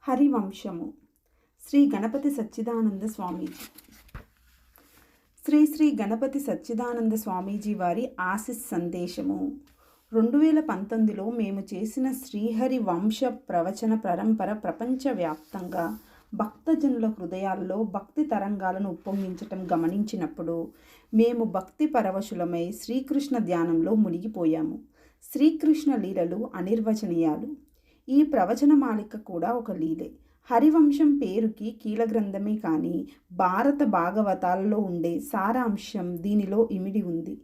హరివంశము. శ్రీ గణపతి సచ్చిదానంద స్వామీజీ. శ్రీ గణపతి సచ్చిదానంద స్వామీజీ వారి ఆశీస్ సందేశము. 2019లో మేము చేసిన శ్రీహరి వంశ ప్రవచన పరంపర ప్రపంచవ్యాప్తంగా భక్తజనుల హృదయాల్లో భక్తి తరంగాలను ఉప్పొంగించటం గమనించినప్పుడు మేము భక్తి పరవశులమై శ్రీకృష్ణ ధ్యానంలో మునిగిపోయాము. శ్రీకృష్ణ లీలలు అనిర్వచనీయాలు. ఈ ప్రవచనమాలిక కూడా ఒక లీలే. హరివంశం పేరుకి కీలగ్రంథమే కానీ భారత భాగవతాలలో ఉండే సారాంశం దీనిలో ఇమిడి ఉంది.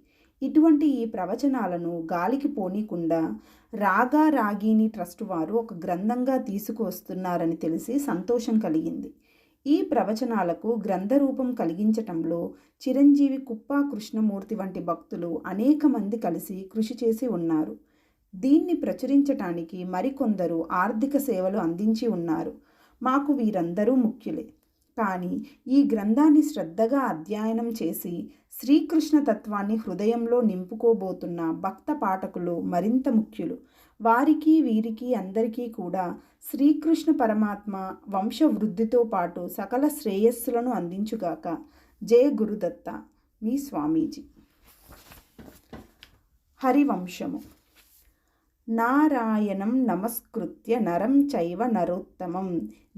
ఇటువంటి ఈ ప్రవచనాలను గాలికి పోనీకుండా రాగా రాగిణి ట్రస్ట్ వారు ఒక గ్రంథంగా తీసుకువస్తున్నారని తెలిసి సంతోషం కలిగింది. ఈ ప్రవచనాలకు గ్రంథరూపం కలిగించటంలో చిరంజీవి కుప్పా కృష్ణమూర్తి వంటి భక్తులు అనేక మంది కలిసి కృషి చేసి ఉన్నారు. దీన్ని ప్రచురించటానికి మరికొందరు ఆర్థిక సేవలు అందించి ఉన్నారు. మాకు వీరందరూ ముఖ్యులే. కానీ ఈ గ్రంథాన్ని శ్రద్ధగా అధ్యయనం చేసి శ్రీకృష్ణ తత్వాన్ని హృదయంలో నింపుకోబోతున్న భక్త పాఠకులు మరింత ముఖ్యులు. వారికి వీరికి అందరికీ కూడా శ్రీకృష్ణ పరమాత్మ వంశవృద్ధితో పాటు సకల శ్రేయస్సులను అందించుగాక. జయ గురుదత్త. మీ స్వామీజీ. హరివంశము. నారాయణం నమస్కృత్య నరం చైవ నరోత్తమం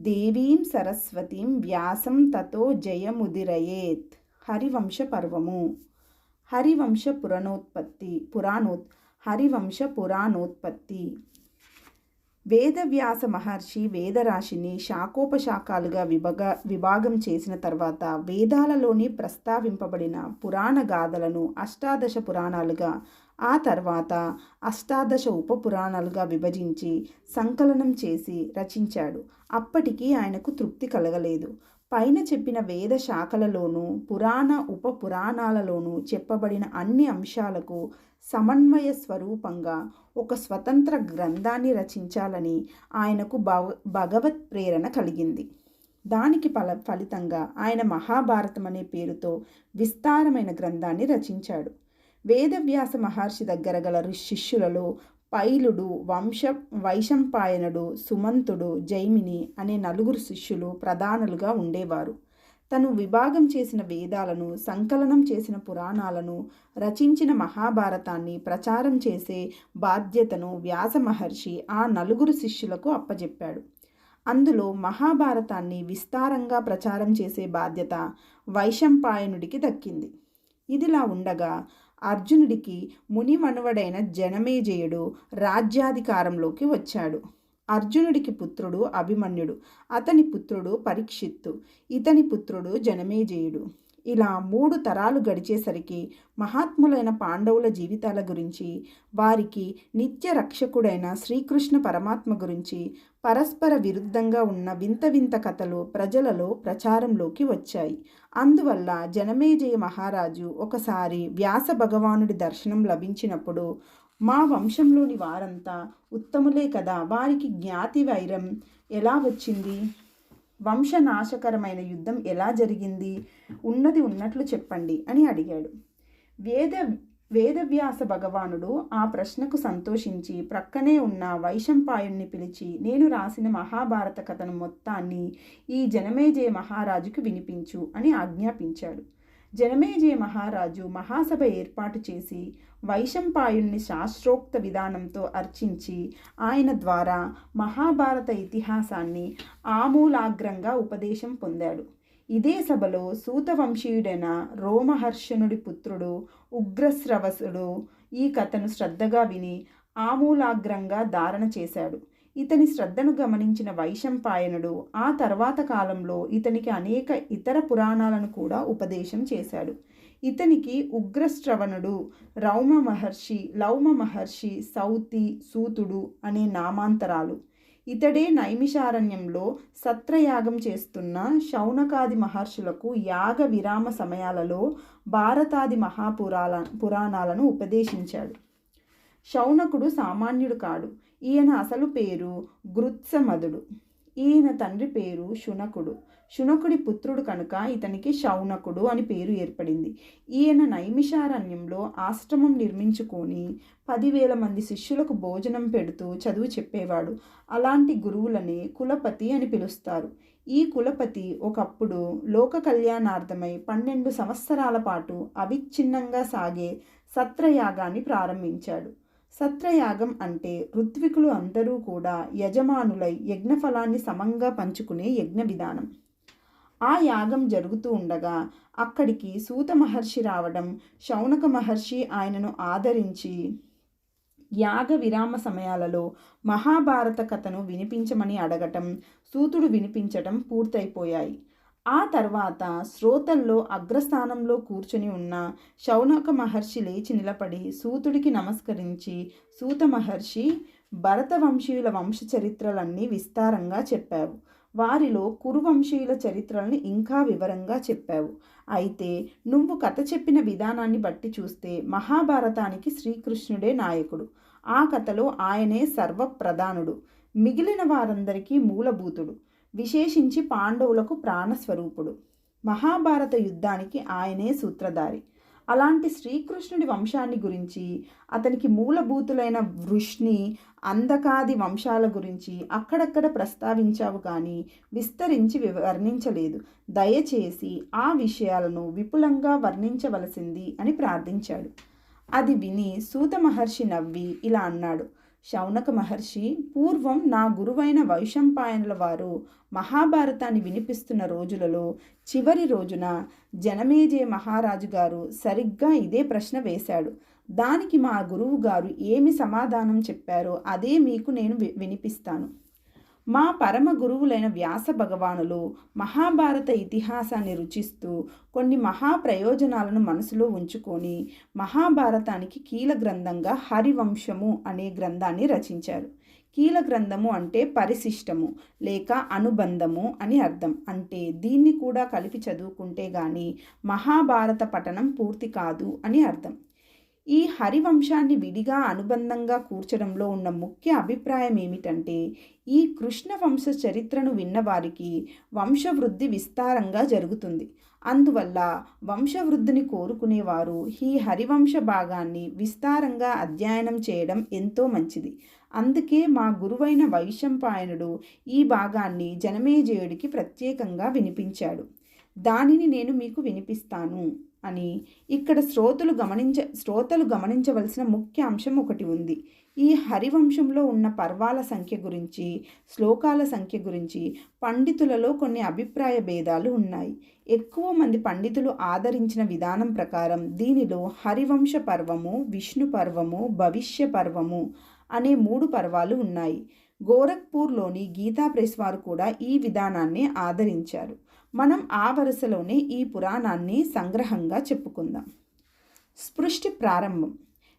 దేవీం సరస్వతీం వ్యాసం తతో జయముదిరయేత్. హరివంశ పర్వము. హరివంశ పురాణోత్పత్తి. వేదవ్యాస మహర్షి వేదరాశిని శాఖోపశాఖలుగా విభాగం చేసిన తర్వాత వేదాలలోని ప్రస్తావింపబడిన పురాణ గాథలను అష్టాదశ పురాణాలుగా, ఆ తర్వాత అష్టాదశ ఉపపురాణాలుగా విభజించి సంకలనం చేసి రచించాడు. అప్పటికీ ఆయనకు తృప్తి కలగలేదు. పైన చెప్పిన వేద శాఖలలోనూ ఉప పురాణాలలోనూ చెప్పబడిన అన్ని అంశాలకు సమన్వయ స్వరూపంగా ఒక స్వతంత్ర గ్రంథాన్ని రచించాలని ఆయనకు భగవత్ ప్రేరణ కలిగింది. దానికి ఫలితంగా ఆయన మహాభారతం అనే పేరుతో విస్తారమైన గ్రంథాన్ని రచించాడు. వేదవ్యాస మహర్షి దగ్గర గల శిష్యులలో పైలుడు, వైశంపాయనుడు, సుమంతుడు, జైమిని అనే 4 శిష్యులు ప్రధానులుగా ఉండేవారు. తను విభాగం చేసిన వేదాలను, సంకలనం చేసిన పురాణాలను, రచించిన మహాభారతాన్ని ప్రచారం చేసే బాధ్యతను వ్యాస మహర్షి ఆ 4 శిష్యులకు అప్పజెప్పాడు. అందులో మహాభారతాన్ని విస్తారంగా ప్రచారం చేసే బాధ్యత వైశంపాయనుడికి దక్కింది. ఇదిలా ఉండగా అర్జునుడికి మునిమనువడైన జనమేజయుడు రాజ్యాధికారంలోకి వచ్చాడు. అర్జునుడికి పుత్రుడు అభిమన్యుడు, అతని పుత్రుడు పరీక్షిత్తు, ఇతని పుత్రుడు జనమేజయుడు. ఇలా 3 తరాలు గడిచేసరికి మహాత్ములైన పాండవుల జీవితాల గురించి, వారికి నిత్య రక్షకుడైన శ్రీకృష్ణ పరమాత్మ గురించి పరస్పర విరుద్ధంగా ఉన్న వింత వింత కథలు ప్రజలలో ప్రచారంలోకి వచ్చాయి. అందువల్ల జనమేజయ మహారాజు ఒకసారి వ్యాస భగవానుడి దర్శనం లభించినప్పుడు, మా వంశంలోని వారంతా ఉత్తములే కదా, వారికి జ్ఞాతి వైరం ఎలా వచ్చింది? వంశనాశకరమైన యుద్ధం ఎలా జరిగింది? ఉన్నది ఉన్నట్లు చెప్పండి అని అడిగాడు. వేదవ్యాస భగవానుడు ఆ ప్రశ్నకు సంతోషించి ప్రక్కనే ఉన్న వైశంపాయుణ్ణి పిలిచి, నేను రాసిన మహాభారత కథను మొత్తాన్ని ఈ జనమేజయ మహారాజుకు వినిపించు అని ఆజ్ఞాపించాడు. జనమేజయ మహారాజు మహాసభ ఏర్పాటు చేసి వైశంపాయుణ్ణి శాస్త్రోక్త విధానంతో అర్చించి ఆయన ద్వారా మహాభారత ఇతిహాసాన్ని ఆమూలాగ్రంగా ఉపదేశం పొందాడు. ఇదే సభలో సూతవంశీయుడైన రోమహర్షణుడి పుత్రుడు ఉగ్రశ్రవసుడు ఈ కథను శ్రద్ధగా విని ఆమూలాగ్రంగా ధారణ చేశాడు. ఇతని శ్రద్ధను గమనించిన వైశంపాయనుడు ఆ తర్వాత కాలంలో ఇతనికి అనేక ఇతర పురాణాలను కూడా ఉపదేశం చేశాడు. ఇతనికి ఉగ్రశ్రవణుడు, లౌమ మహర్షి, సౌతి, సూతుడు అనే నామాంతరాలు. ఇతడే నైమిషారణ్యంలో సత్రయాగం చేస్తున్న శౌనకాది మహర్షులకు యాగ విరామ సమయాలలో భారతాది పురాణాలను ఉపదేశించాడు. శౌనకుడు సామాన్యుడు కాడు. ఈయన అసలు పేరు గృత్సమదుడు. ఈయన తండ్రి పేరు శునకుడు. శునకుడి పుత్రుడు కనుక ఇతనికి శౌనకుడు అని పేరు ఏర్పడింది. ఈయన నైమిషారణ్యంలో ఆశ్రమం నిర్మించుకొని 10,000 మంది శిష్యులకు భోజనం పెడుతూ చదువు చెప్పేవాడు. అలాంటి గురువులనే కులపతి అని పిలుస్తారు. ఈ కులపతి ఒకప్పుడు లోక కళ్యాణార్థమై 12 సంవత్సరాల పాటు అవిచ్ఛిన్నంగా సాగే సత్రయాగాన్ని ప్రారంభించాడు. సత్రయాగం అంటే ఋత్వికులు అందరూ కూడా యజమానులై యజ్ఞఫలాన్ని సమంగా పంచుకునే యజ్ఞ విధానం. ఆ యాగం జరుగుతూ ఉండగా అక్కడికి సూత మహర్షి రావడం, శౌనక మహర్షి ఆయనను ఆదరించి యాగ విరామ సమయాలలో మహాభారత కథను వినిపించమని అడగటం, సూతుడు వినిపించటం పూర్తయిపోయాయి. ఆ తర్వాత శ్రోతల్లో అగ్రస్థానంలో కూర్చుని ఉన్న శౌనక మహర్షి లేచి నిలబడి సూతుడికి నమస్కరించి, సూత మహర్షి, భరతవంశీయుల వంశచరిత్రలన్నీ విస్తారంగా చెప్పావు. వారిలో కురువంశీయుల చరిత్రలను ఇంకా వివరంగా చెప్పావు. అయితే నువ్వు కథ చెప్పిన విధానాన్ని బట్టి చూస్తే మహాభారతానికి శ్రీకృష్ణుడే నాయకుడు. ఆ కథలో ఆయనే సర్వప్రధానుడు, మిగిలిన వారందరికీ మూలభూతుడు, విశేషించి పాండవులకు ప్రాణస్వరూపుడు. మహాభారత యుద్ధానికి ఆయనే సూత్రధారి. అలాంటి శ్రీకృష్ణుడి వంశాన్ని గురించి, అతనికి మూలభూతులైన వృష్ణి, అంధకాది వంశాల గురించి అక్కడక్కడ ప్రస్తావించావు కానీ విస్తరించి వర్ణించలేదు. దయచేసి ఆ విషయాలను విపులంగా వర్ణించవలసింది అని ప్రార్థించాడు. అది విని సూత మహర్షి నవ్వి ఇలా అన్నాడు. శౌనక మహర్షి, పూర్వం నా గురువైన వైశంపాయనుల వారు మహాభారతాన్ని వినిపిస్తున్న రోజులలో చివరి రోజున జనమేజయ మహారాజు గారు సరిగ్గా ఇదే ప్రశ్న వేశాడు. దానికి మా గురువు గారు ఏమి సమాధానం చెప్పారో అదే మీకు నేను వినిపిస్తాను. మా పరమ గురువులైన వ్యాస భగవానులు మహాభారత ఇతిహాసాన్ని రుచిస్తూ కొన్ని మహాప్రయోజనాలను మనసులో ఉంచుకొని మహాభారతానికి కీల గ్రంథంగా హరివంశము అనే గ్రంథాన్ని రచించారు. కీల గ్రంథము అంటే పరిశిష్టము లేక అనుబంధము అని అర్థం. అంటే దీన్ని కూడా కలిపి చదువుకుంటే గాని మహాభారత పఠనం పూర్తి కాదు అని అర్థం. ఈ హరివంశాన్ని విడిగా అనుబంధంగా కూర్చడంలో ఉన్న ముఖ్య అభిప్రాయం ఏమిటంటే, ఈ కృష్ణ వంశ చరిత్రను విన్నవారికి వంశవృద్ధి విస్తారంగా జరుగుతుంది. అందువల్ల వంశవృద్ధిని కోరుకునేవారు ఈ హరివంశ భాగాన్ని విస్తారంగా అధ్యయనం చేయడం ఎంతో మంచిది. అందుకే మా గురువైన వైశంపాయనుడు ఈ భాగాన్ని జనమేజయుడికి ప్రత్యేకంగా వినిపించాడు. దానిని నేను మీకు వినిపిస్తాను అని ఇక్కడ శ్రోతలు గమనించవలసిన ముఖ్య అంశం ఒకటి ఉంది. ఈ హరివంశంలో ఉన్న పర్వాల సంఖ్య గురించి, శ్లోకాల సంఖ్య గురించి పండితులలో కొన్ని అభిప్రాయ భేదాలు ఉన్నాయి. ఎక్కువ మంది పండితులు ఆదరించిన విధానం ప్రకారం దీనిలో హరివంశ పర్వము, విష్ణు పర్వము, భవిష్య పర్వము అనే 3 పర్వాలు ఉన్నాయి. గోరఖ్పూర్లోని గీతా ప్రెస్ వారు కూడా ఈ విధానాన్ని ఆదరించారు. మనం ఆ వరుసలోనే ఈ పురాణాన్ని సంగ్రహంగా చెప్పుకుందాం. సృష్టి ప్రారంభం.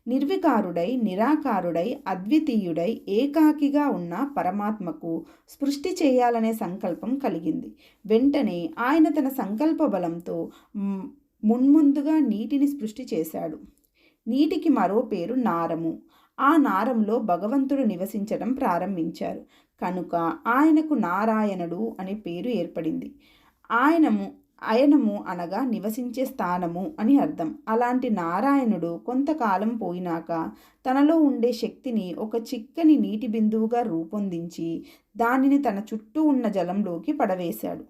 నిర్వికారుడై, నిరాకారుడై, అద్వితీయుడై, ఏకాకిగా ఉన్న పరమాత్మకు సృష్టి చేయాలనే సంకల్పం కలిగింది. వెంటనే ఆయన తన సంకల్ప బలంతో మున్ముందుగా నీటిని సృష్టి చేశాడు. నీటికి మరో పేరు నారము. ఆ నారంలో భగవంతుడు నివసించడం ప్రారంభించారు కనుక ఆయనకు నారాయణుడు అనే పేరు ఏర్పడింది. అయనము అనగా నివసించే స్థానము అని అర్థం. అలాంటి నారాయణుడు కొంతకాలం పోయినాక తనలో ఉండే శక్తిని ఒక చిక్కని నీటి బిందువుగా రూపొందించి దానిని తన చుట్టూ ఉన్న జలంలోకి పడవేశాడు.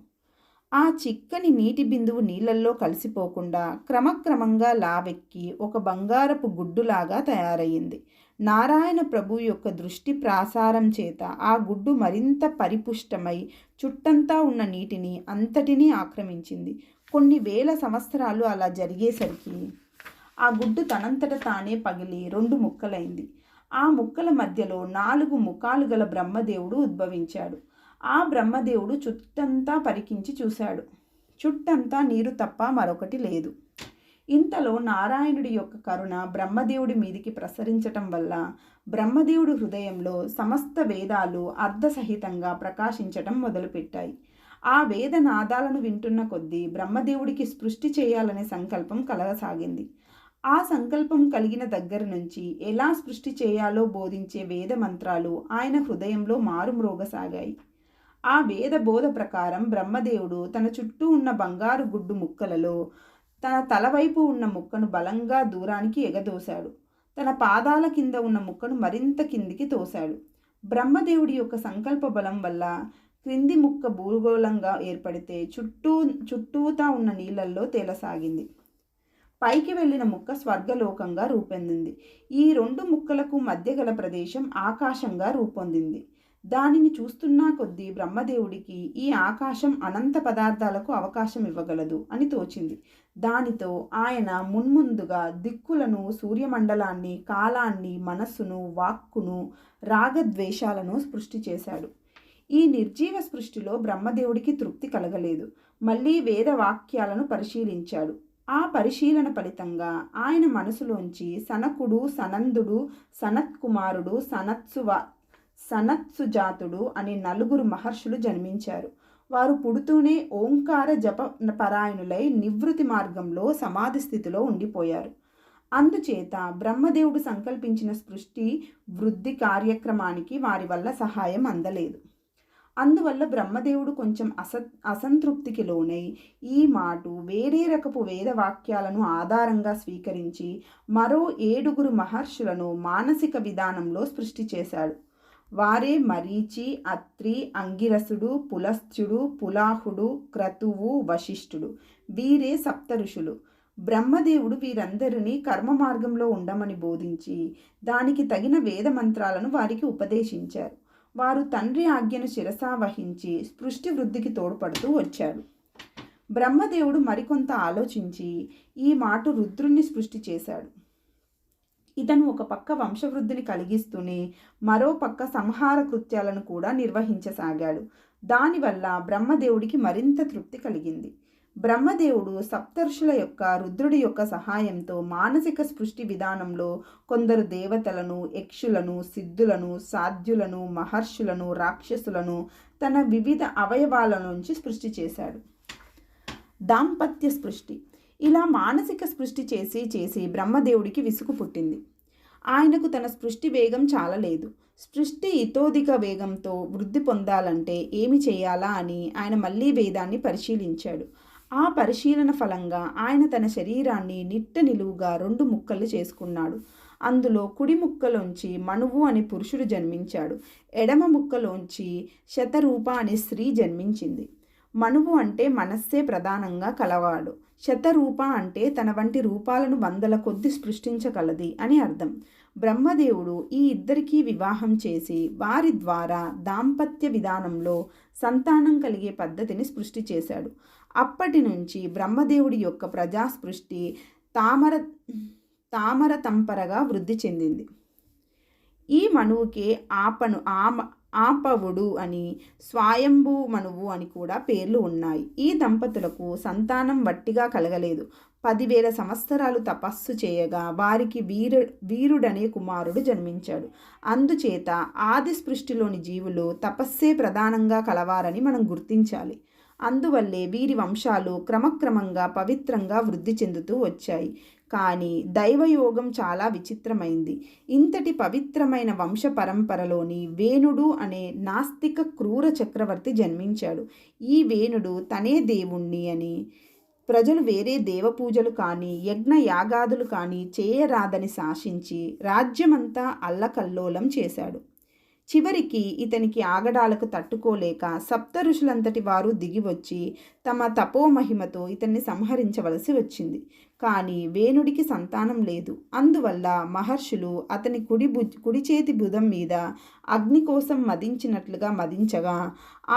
ఆ చిక్కని నీటి బిందువు నీళ్ళల్లో కలిసిపోకుండా క్రమక్రమంగా లావెక్కి ఒక బంగారపు గుడ్డులాగా తయారయ్యింది. నారాయణ ప్రభు యొక్క దృష్టి ప్రాసారం చేత ఆ గుడ్డు మరింత పరిపుష్టమై చుట్టంతా ఉన్న నీటిని అంతటినీ ఆక్రమించింది. కొన్ని వేల సంవత్సరాలు అలా జరిగేసరికి ఆ గుడ్డు తనంతట తానే పగిలి 2 ముక్కలైంది. ఆ ముక్కల మధ్యలో 4 ముఖాలు గల బ్రహ్మదేవుడు ఉద్భవించాడు. ఆ బ్రహ్మదేవుడు చుట్టంతా పరికించి చూశాడు. చుట్టంతా నీరు తప్ప మరొకటి లేదు. ఇంతలో నారాయణుడి యొక్క కరుణ బ్రహ్మదేవుడి మీదికి ప్రసరించటం వల్ల బ్రహ్మదేవుడి హృదయంలో సమస్త వేదాలు అర్ధసహితంగా ప్రకాశించటం మొదలుపెట్టాయి. ఆ వేదనాదాలను వింటున్న కొద్దీ బ్రహ్మదేవుడికి సృష్టి చేయాలనే సంకల్పం కలగసాగింది. ఆ సంకల్పం కలిగిన దగ్గర నుంచి ఎలా సృష్టి చేయాలో బోధించే వేద మంత్రాలు ఆయన హృదయంలో మారుమ్రోగసాగాయి. ఆ వేద బోధ ప్రకారం బ్రహ్మదేవుడు తన చుట్టూ ఉన్న బంగారు గుడ్డు ముక్కలలో తన తలవైపు ఉన్న ముక్కను బలంగా దూరానికి ఎగదోశాడు. తన పాదాల కింద ఉన్న ముక్కను మరింత కిందికి తోశాడు. బ్రహ్మదేవుడి యొక్క సంకల్ప బలం వల్ల క్రింది ముక్క భూగోళంగా ఏర్పడితే చుట్టూతా ఉన్న నీళ్ళల్లో తేలసాగింది. పైకి వెళ్ళిన ముక్క స్వర్గలోకంగా రూపొందింది. ఈ రెండు ముక్కలకు మధ్య గల ప్రదేశం ఆకాశంగా రూపొందింది. దానిని చూస్తున్నా కొద్దీ బ్రహ్మదేవుడికి ఈ ఆకాశం అనంత పదార్థాలకు అవకాశం ఇవ్వగలదు అని తోచింది. దానితో ఆయన మున్ముందుగా దిక్కులను, సూర్యమండలాన్ని, కాలాన్ని, మనస్సును, వాక్కును, రాగద్వేషాలను సృష్టి చేశాడు. ఈ నిర్జీవ సృష్టిలో బ్రహ్మదేవుడికి తృప్తి కలగలేదు. మళ్ళీ వేద వాక్యాలను పరిశీలించాడు. ఆ పరిశీలన ఫలితంగా ఆయన మనసులోంచి సనకుడు, సనందుడు, సనత్కుమారుడు, సనత్సుజాతుడు అనే 4 మహర్షులు జన్మించారు. వారు పుడుతూనే ఓంకార జప పరాయణులై నివృత్తి మార్గంలో సమాధి స్థితిలో ఉండిపోయారు. అందుచేత బ్రహ్మదేవుడు సంకల్పించిన సృష్టి వృద్ధి కార్యక్రమానికి వారి వల్ల సహాయం అందలేదు. అందువల్ల బ్రహ్మదేవుడు కొంచెం అసంతృప్తికి లోనై ఈ మాటు వేరే రకపు వేదవాక్యాలను ఆధారంగా స్వీకరించి మరో 7 మహర్షులను మానసిక విధానంలో సృష్టి చేశాడు. వారే మరీచి, అత్రి, అంగిరసుడు, పులస్త్యుడు, పులాహుడు, క్రతువు, వశిష్ఠుడు. వీరే సప్త ఋషులు. బ్రహ్మదేవుడు వీరందరినీ కర్మ మార్గంలో ఉండమని బోధించి దానికి తగిన వేద మంత్రాలను వారికి ఉపదేశించారు. వారు తండ్రి ఆజ్ఞను శిరసా వహించి సృష్టి వృద్ధికి తోడ్పడుతూ వచ్చాడు. బ్రహ్మదేవుడు మరికొంత ఆలోచించి ఈ మాట రుద్రుణ్ణి సృష్టి చేశాడు. ఇతను ఒక పక్క వంశవృద్ధిని కలిగిస్తూనే మరో పక్క సంహార కృత్యాలను కూడా నిర్వహించసాగాడు. దానివల్ల బ్రహ్మదేవుడికి మరింత తృప్తి కలిగింది. బ్రహ్మదేవుడు సప్తర్షుల యొక్క రుద్రుడి యొక్క సహాయంతో మానసిక సృష్టి విధానంలో కొందరు దేవతలను, యక్షులను, సిద్ధులను, సాధ్యులను, మహర్షులను, రాక్షసులను తన వివిధ అవయవాల నుంచి సృష్టి చేశాడు. దాంపత్య సృష్టి. ఇలా మానసిక సృష్టి చేసి బ్రహ్మదేవుడికి విసుగు పుట్టింది. ఆయనకు తన సృష్టి వేగం చాలలేదు. సృష్టి ఇతోధిక వేగంతో వృద్ధి పొందాలంటే ఏమి చేయాలా అని ఆయన మళ్ళీ వేదాన్ని పరిశీలించాడు. ఆ పరిశీలన ఫలంగా ఆయన తన శరీరాన్ని నిట్ట నిలువుగా 2 ముక్కలు చేసుకున్నాడు. అందులో కుడి ముక్కలోంచి మనువు అనే పురుషుడు జన్మించాడు. ఎడమ ముక్కలోంచి శతరూప అనే స్త్రీ జన్మించింది. మనువు అంటే మనస్సే ప్రధానంగా కలవాడు. శతరూప అంటే తన వంటి రూపాలను 100ల కొద్ది సృష్టించగలది అని అర్థం. బ్రహ్మదేవుడు ఈ ఇద్దరికీ వివాహం చేసి వారి ద్వారా దాంపత్య విధానంలో సంతానం కలిగే పద్ధతిని సృష్టి చేశాడు. అప్పటి నుంచి బ్రహ్మదేవుడి యొక్క ప్రజాసృష్టి తామరతంపరగా వృద్ధి చెందింది. ఈ మనువుకే ఆపవుడు అని, స్వయంభూ మనువు అని కూడా పేర్లు ఉన్నాయి. ఈ దంపతులకు సంతానం వట్టిగా కలగలేదు. 10,000 సంవత్సరాలు తపస్సు చేయగా వారికి వీరుడనే కుమారుడు జన్మించాడు. అందుచేత ఆది సృష్టిలోని జీవులు తపస్సే ప్రధానంగా కలవారని మనం గుర్తించాలి. అందువల్లే వీరి వంశాలు క్రమక్రమంగా పవిత్రంగా వృద్ధి చెందుతూ వచ్చాయి. కానీ దైవయోగం చాలా విచిత్రమైంది. ఇంతటి పవిత్రమైన వంశ పరంపరలోని వేణుడు అనే నాస్తిక క్రూర చక్రవర్తి జన్మించాడు. ఈ వేణుడు తనే దేవుణ్ణి అని, ప్రజలు వేరే దేవపూజలు కానీ యజ్ఞ యాగాదులు కానీ చేయరాదని శాసించి రాజ్యమంతా అల్లకల్లోలం చేశాడు. చివరికి ఇతనికి ఆగడాలకు తట్టుకోలేక సప్త ఋషులంతటి వారు దిగివచ్చి తమ తపోమహిమతో ఇతన్ని సంహరించవలసి వచ్చింది. కానీ వేణుడికి సంతానం లేదు. అందువల్ల మహర్షులు అతని కుడి చేతి భుజం మీద అగ్ని కోసం మదించినట్లుగా మదించగా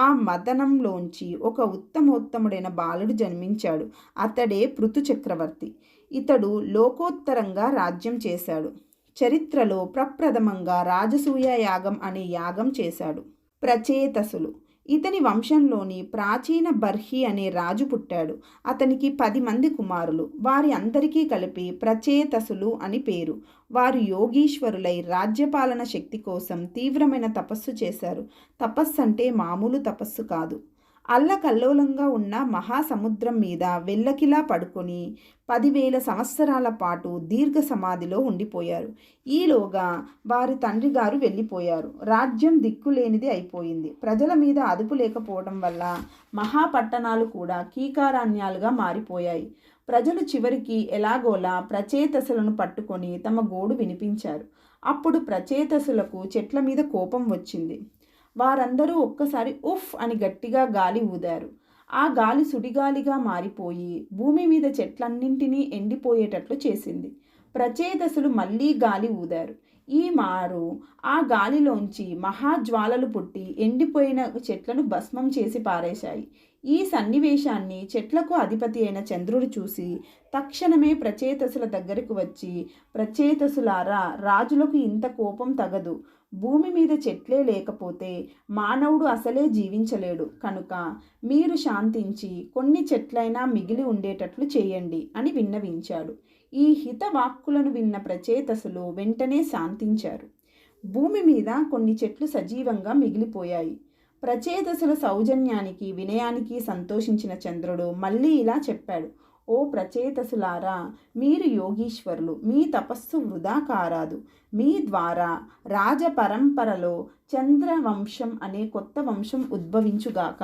ఆ మదనంలోంచి ఒక ఉత్తమోత్తముడైన బాలుడు జన్మించాడు. అతడే పృథు చక్రవర్తి. ఇతడు లోకోత్తరంగా రాజ్యం చేశాడు. చరిత్రలో ప్రప్రథమంగా రాజసూయ యాగం అనే యాగం చేశాడు. ప్రచేతసులు. ఇతని వంశంలోని ప్రాచీన బర్హి అనే రాజు పుట్టాడు. అతనికి 10 మంది కుమారులు. వారి అందరికీ కలిపి ప్రచేతసులు అని పేరు. వారు యోగీశ్వరులై రాజ్యపాలన శక్తి కోసం తీవ్రమైన తపస్సు చేశారు. తపస్సు అంటే మామూలు తపస్సు కాదు. అల్లకల్లోలంగా ఉన్న మహాసముద్రం మీద వెల్లకిలా పడుకొని 10,000 సంవత్సరాల పాటు దీర్ఘ సమాధిలో ఉండిపోయారు. ఈలోగా వారి తండ్రి గారు వెళ్ళిపోయారు. రాజ్యం దిక్కులేనిది అయిపోయింది. ప్రజల మీద అదుపు లేకపోవడం వల్ల మహాపట్టణాలు కూడా కీకారాణ్యాలుగా మారిపోయాయి. ప్రజలు చివరికి ఎలాగోలా ప్రచేతసులను పట్టుకొని తమ గోడు వినిపించారు. అప్పుడు ప్రచేతసులకు చెట్ల మీద కోపం వచ్చింది. వారందరూ ఒక్కసారి ఉఫ్ అని గట్టిగా గాలి ఊదారు. ఆ గాలి సుడిగాలిగా మారిపోయి భూమి మీద చెట్లన్నింటినీ ఎండిపోయేటట్లు చేసింది. ప్రచేతసులు మళ్ళీ గాలి ఊదారు. ఈ మారు ఆ గాలిలోంచి మహాజ్వాలలు పుట్టి ఎండిపోయిన చెట్లను భస్మం చేసి పారేశాయి. ఈ సన్నివేశాన్ని చెట్లకు అధిపతి అయిన చంద్రుడు చూసి తక్షణమే ప్రచేతసుల దగ్గరకు వచ్చి, ప్రచేతసులారా, రాజులకు ఇంత కోపం తగదు. భూమి మీద చెట్లే లేకపోతే మానవుడు అసలే జీవించలేడు. కనుక మీరు శాంతించి కొన్ని చెట్లైనా మిగిలి ఉండేటట్లు చేయండి అని విన్నవించాడు. ఈ హితవాక్కులను విన్న ప్రచేతసులు వెంటనే శాంతించారు. భూమి మీద కొన్ని చెట్లు సజీవంగా మిగిలిపోయాయి. ప్రచేతసుల సౌజన్యానికి, వినయానికి సంతోషించిన చంద్రుడు మళ్ళీ ఇలా చెప్పాడు: ఓ ప్రచేతసులారా, మీరు యోగీశ్వరులు. మీ తపస్సు వృధా కారాదు. మీ ద్వారా రాజపరంపరలో చంద్రవంశం అనే కొత్త వంశం ఉద్భవించుగాక.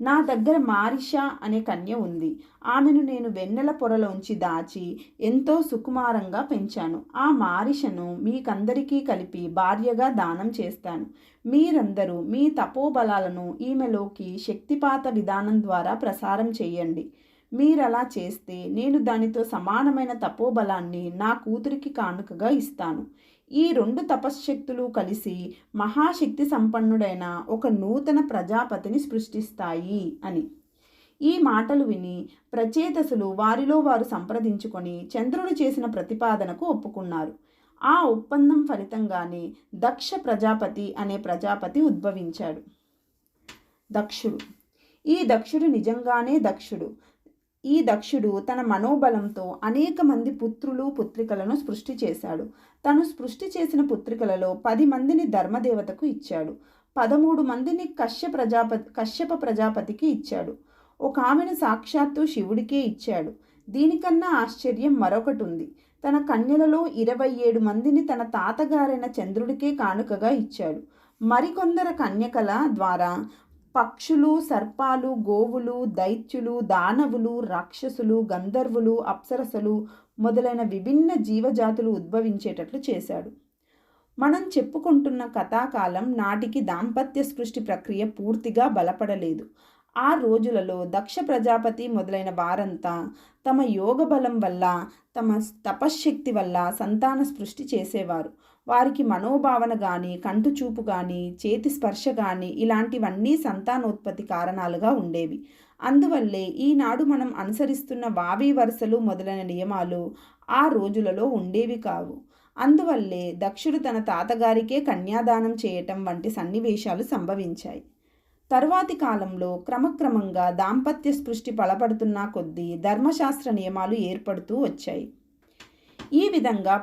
నా దగ్గర మారిష అనే కన్య ఉంది. ఆమెను నేను వెన్నెల పొరలోంచి దాచి ఎంతో సుకుమారంగా పెంచాను. ఆ మారిషను మీకందరికీ కలిపి భార్యగా దానం చేస్తాను. మీరందరూ మీ తపోబలాలను ఈమెలోకి శక్తిపాత విధానం ద్వారా ప్రసారం చేయండి. మీరలా చేస్తే నేను దానితో సమానమైన తపోబలాన్ని నా కూతురికి కానుకగా ఇస్తాను. ఈ 2 తపశ్శక్తులు కలిసి మహాశక్తి సంపన్నుడైన ఒక నూతన ప్రజాపతిని సృష్టిస్తాయి అని. ఈ మాటలు విని ప్రచేతసులు వారిలో వారు సంప్రదించుకొని చంద్రుడు చేసిన ప్రతిపాదనకు ఒప్పుకున్నారు. ఆ ఒప్పందం ఫలితంగానే దక్ష ప్రజాపతి అనే ప్రజాపతి ఉద్భవించాడు. దక్షుడు. ఈ దక్షుడు నిజంగానే దక్షుడు. ఈ దక్షుడు తన మనోబలంతో అనేక మంది పుత్రులు, పుత్రికలను సృష్టి చేశాడు. తను సృష్టి చేసిన పుత్రికలలో 10 మందిని ధర్మదేవతకు ఇచ్చాడు. 13 మందిని కశ్యప ప్రజాపతికి ఇచ్చాడు. ఒక ఆమెను సాక్షాత్తు శివుడికే ఇచ్చాడు. దీనికన్నా ఆశ్చర్యం మరొకటి ఉంది. తన కన్యలలో 27 మందిని తన తాతగారైన చంద్రుడికే కానుకగా ఇచ్చాడు. మరికొందరు కన్యకల ద్వారా పక్షులు, సర్పాలు, గోవులు, దైత్యులు, దానవులు, రాక్షసులు, గంధర్వులు, అప్సరసలు మొదలైన విభిన్న జీవజాతులు ఉద్భవించేటట్లు చేశాడు. మనం చెప్పుకుంటున్న కథాకాలం నాటికి దాంపత్య సృష్టి ప్రక్రియ పూర్తిగా బలపడలేదు. ఆ రోజులలో దక్ష ప్రజాపతి మొదలైన వారంతా తమ యోగ బలం వల్ల, తమ తపశ్శక్తి వల్ల సంతాన సృష్టి చేసేవారు. వారికి మనోభావన కానీ, కంటుచూపు కానీ, చేతి స్పర్శ కానీ ఇలాంటివన్నీ సంతానోత్పత్తి కారణాలుగా ఉండేవి. అందువల్లే ఈనాడు మనం అనుసరిస్తున్న వావి వరుసలు మొదలైన నియమాలు ఆ రోజులలో ఉండేవి కావు. అందువల్లే దక్షుడు తన తాతగారికే కన్యాదానం చేయటం వంటి సన్నివేశాలు సంభవించాయి. తరువాతి కాలంలో క్రమక్రమంగా దాంపత్య సృష్టి బలపడుతున్న కొద్దీ ధర్మశాస్త్ర నియమాలు ఏర్పడుతూ వచ్చాయి. ఈ విధంగా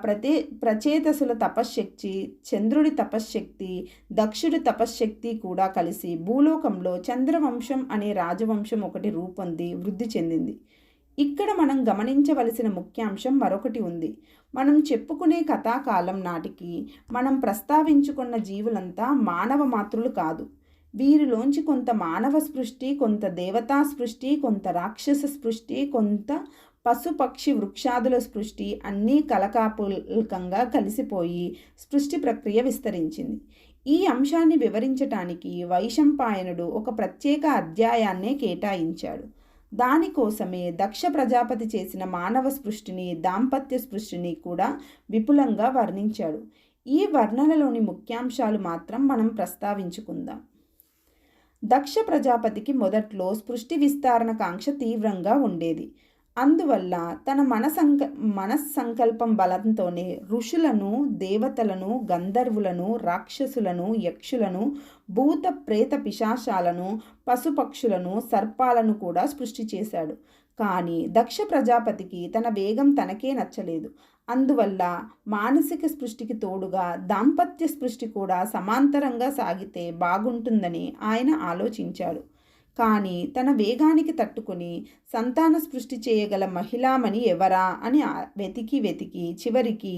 ప్రచేతసుల తపశ్శక్తి, చంద్రుడి తపశ్శక్తి, దక్షుడి తపశ్శక్తి కూడా కలిసి భూలోకంలో చంద్రవంశం అనే రాజవంశం ఒకటి రూపొంది వృద్ధి చెందింది. ఇక్కడ మనం గమనించవలసిన ముఖ్యాంశం మరొకటి ఉంది. మనం చెప్పుకునే కథాకాలం నాటికి మనం ప్రస్తావించుకున్న జీవులంతా మానవ మాతృలు కాదు. వీరిలోంచి కొంత మానవ స్పృష్టి, కొంత దేవతా స్పృష్టి, కొంత రాక్షస స్పృష్టి, కొంత పశుపక్షి వృక్షాదుల స్పృష్టి అన్నీ కలకాపులకంగా కలిసిపోయి సృష్టి ప్రక్రియ విస్తరించింది. ఈ అంశాన్ని వివరించటానికి వైశంపాయనుడు ఒక ప్రత్యేక అధ్యాయాన్నే కేటాయించాడు. దానికోసమే దక్ష ప్రజాపతి చేసిన మానవ స్పృష్టిని, దాంపత్య స్పృష్టిని కూడా విపులంగా వర్ణించాడు. ఈ వర్ణనలోని ముఖ్యాంశాలు మాత్రం మనం ప్రస్తావించుకుందాం. దక్ష ప్రజాపతికి మొదట్లో స్పృష్టి విస్తరణ కాంక్ష తీవ్రంగా ఉండేది. అందువల్ల తన మనస్సంకల్పం బలంతోనే ఋషులను, దేవతలను, గంధర్వులను, రాక్షసులను, యక్షులను, భూత ప్రేత పిశాచాలను, పశుపక్షులను, సర్పాలను కూడా సృష్టి చేశాడు. కానీ దక్ష ప్రజాపతికి తన వేగం తనకే నచ్చలేదు. అందువల్ల మానసిక స్పృష్టికి తోడుగా దాంపత్య స్పృష్టి కూడా సమాంతరంగా సాగితే బాగుంటుందని ఆయన ఆలోచించాడు. కానీ తన వేగానికి తట్టుకుని సంతాన సృష్టి చేయగల మహిళామణి ఎవరా అని వెతికి చివరికి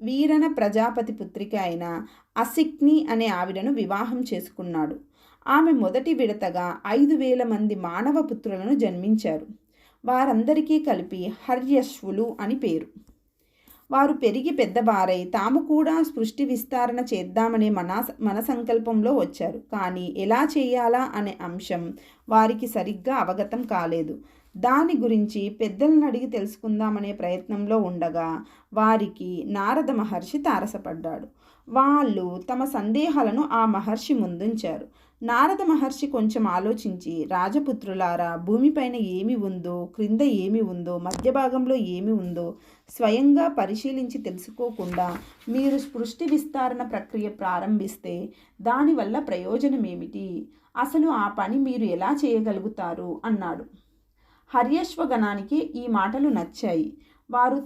వీరన ప్రజాపతి పుత్రిక అయిన అసిక్ని అనే ఆవిడను వివాహం చేసుకున్నాడు. ఆమె మొదటి విడతగా 5,000 మంది మానవ పుత్రులను జన్మించారు. వారందరికీ కలిపి హర్యశ్వులు అని పేరు. వారు పెరిగి పెద్దవారై తాము కూడా సృష్టి విస్తరణ చేద్దామనే మన సంకల్పంలో వచ్చారు. కానీ ఎలా చేయాలా అనే అంశం వారికి సరిగ్గా అవగతం కాలేదు. దాని గురించి పెద్దలను అడిగి తెలుసుకుందామనే ప్రయత్నంలో ఉండగా వారికి నారద మహర్షి తారసపడ్డాడు. వాళ్ళు తమ సందేహాలను ఆ మహర్షి ముందుంచారు. నారద మహర్షి కొంచెం ఆలోచించి, రాజపుత్రులారా, భూమిపైన ఏమి ఉందో, క్రింద ఏమి ఉందో, మధ్య భాగంలో ఏమి ఉందో స్వయంగా పరిశీలించి తెలుసుకోకుండా మీరు సృష్టి విస్తరణ ప్రక్రియ ప్రారంభిస్తే దానివల్ల ప్రయోజనం ఏమిటి? అసలు ఆ పని మీరు ఎలా చేయగలుగుతారు అన్నాడు. హర్యశ్వగణానికి ఈ మాటలు నచ్చాయి. వారు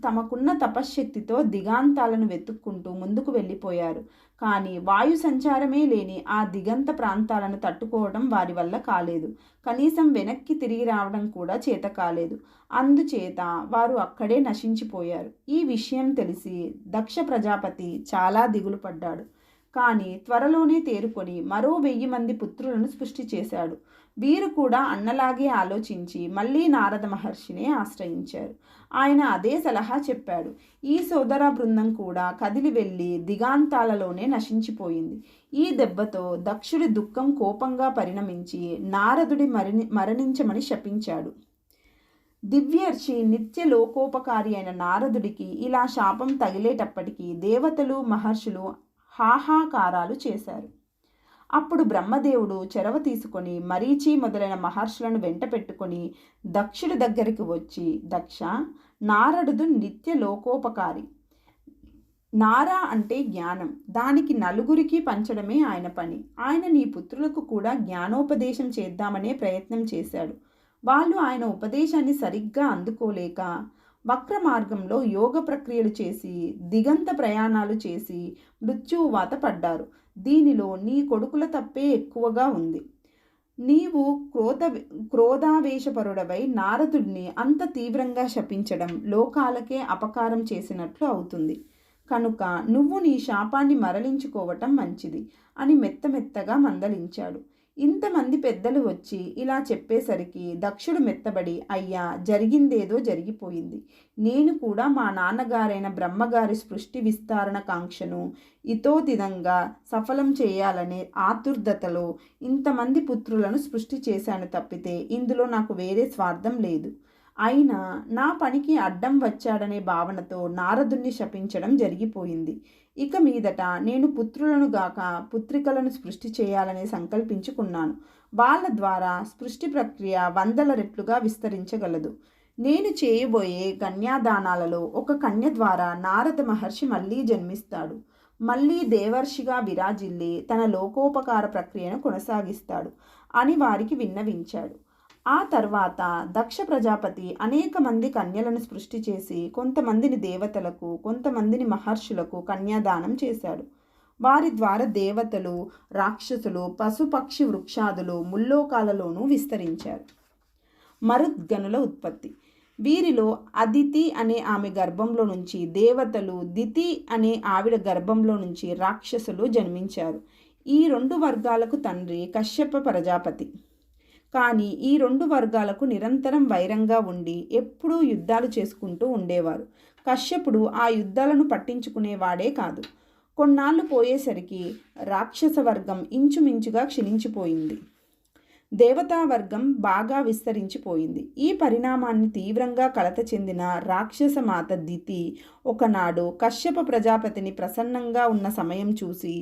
తమకున్న తపశ్శక్తితో దిగాంతాలను వెతుక్కుంటూ ముందుకు వెళ్ళిపోయారు. కానీ వాయు సంచారమే లేని ఆ దిగంత ప్రాంతాలను తట్టుకోవడం వారి వల్ల కాలేదు. కనీసం వెనక్కి తిరిగి రావడం కూడా చేత కాలేదు. అందుచేత వారు అక్కడే నశించిపోయారు. ఈ విషయం తెలిసి దక్ష ప్రజాపతి చాలా దిగులు పడ్డాడు. కానీ త్వరలోనే తేరుకొని మరో 1000 మంది పుత్రులను సృష్టి చేశాడు. వీరు కూడా అన్నలాగే ఆలోచించి మళ్ళీ నారద మహర్షినే ఆశ్రయించారు. ఆయన అదే సలహా చెప్పాడు. ఈ సోదర బృందం కూడా కదిలి వెళ్ళి దిగాంతాలలోనే నశించిపోయింది. ఈ దెబ్బతో దక్షుడి దుఃఖం కోపంగా పరిణమించి నారదుడి మరణించమని శపించాడు. దివ్యర్షి నిత్య లోకోపకారి అయిన నారదుడికి ఇలా శాపం తగిలేటప్పటికీ దేవతలు మహర్షులు హాహాకారాలు చేశారు. అప్పుడు బ్రహ్మదేవుడు చెరవ తీసుకొని మరీచి మొదలైన మహర్షులను వెంట పెట్టుకొని దక్షుడి దగ్గరికి వచ్చి, దక్ష, నారదుడు నిత్య లోకోపకారి. నారా అంటే జ్ఞానం. దానికి నలుగురికి పంచడమే ఆయన పని. ఆయన నీ పుత్రులకు కూడా జ్ఞానోపదేశం చేద్దామనే ప్రయత్నం చేశాడు. వాళ్ళు ఆయన ఉపదేశాన్ని సరిగ్గా అందుకోలేక వక్ర మార్గంలో యోగ ప్రక్రియలు చేసి దిగంత ప్రయాణాలు చేసి మృత్యువాత పడ్డారు. దీనిలో నీ కొడుకుల తప్పే ఎక్కువగా ఉంది. నీవు క్రోధావేశపరుడవై నారదుడిని అంత తీవ్రంగా శపించడం లోకాలకే అపకారం చేసినట్లు అవుతుంది. కనుక నువ్వు నీ శాపాన్ని మరలించుకోవటం మంచిది అని మెత్తగా మందలించాడు. ఇంతమంది పెద్దలు వచ్చి ఇలా చెప్పేసరికి దక్షుడు మెత్తబడి, అయ్యా, జరిగిందేదో జరిగిపోయింది. నేను కూడా మా నాన్నగారైన బ్రహ్మగారి సృష్టి విస్తరణ కాంక్షను ఇతోతిదంగా సఫలం చేయాలనే ఆతుర్దతలో ఇంతమంది పుత్రులను సృష్టి చేశాను తప్పితే ఇందులో నాకు వేరే స్వార్థం లేదు. అయినా నా పనికి అడ్డం వచ్చాడనే భావనతో నారదుణ్ణి శపించడం జరిగిపోయింది. ఇక మీదట నేను పుత్రులను గాక పుత్రికలను సృష్టి చేయాలని సంకల్పించుకున్నాను. వాళ్ళ ద్వారా సృష్టి ప్రక్రియ 100 రెట్లుగా విస్తరించగలదు. నేను చేయబోయే కన్యాదానాలలో ఒక కన్య ద్వారా నారద మహర్షి మళ్ళీ జన్మిస్తాడు. మళ్ళీ దేవర్షిగా విరాజిల్లి తన లోకోపకార ప్రక్రియను కొనసాగిస్తాడు అని వారికి విన్నవించాడు. ఆ తర్వాత దక్ష ప్రజాపతి అనేక మంది కన్యలను సృష్టి చేసి కొంతమందిని దేవతలకు, కొంతమందిని మహర్షులకు కన్యాదానం చేశాడు. వారి ద్వారా దేవతలు, రాక్షసులు, పశుపక్షి వృక్షాదులు ముల్లోకాలలోనూ విస్తరించారు. మరుద్గనుల ఉత్పత్తి. వీరిలో అదితి అనే ఆమె గర్భంలో నుంచి దేవతలు, దితి అనే ఆవిడ గర్భంలో నుంచి రాక్షసులు జన్మించారు. ఈ 2 వర్గాలకు తండ్రి కశ్యప ప్రజాపతి. కానీ ఈ 2 వర్గాలకు నిరంతరం వైరంగా ఉండి ఎప్పుడూ యుద్ధాలు చేసుకుంటూ ఉండేవారు. కశ్యపుడు ఆ యుద్ధాలను పట్టించుకునేవాడే కాదు. కొన్నాళ్ళు పోయేసరికి రాక్షస వర్గం ఇంచుమించుగా క్షీణించిపోయింది. దేవతా వర్గం బాగా విస్తరించిపోయింది. ఈ పరిణామాన్ని తీవ్రంగా కలత చెందిన రాక్షస మాత దితి ఒకనాడు కశ్యప ప్రజాపతిని ప్రసన్నంగా ఉన్న సమయం చూసి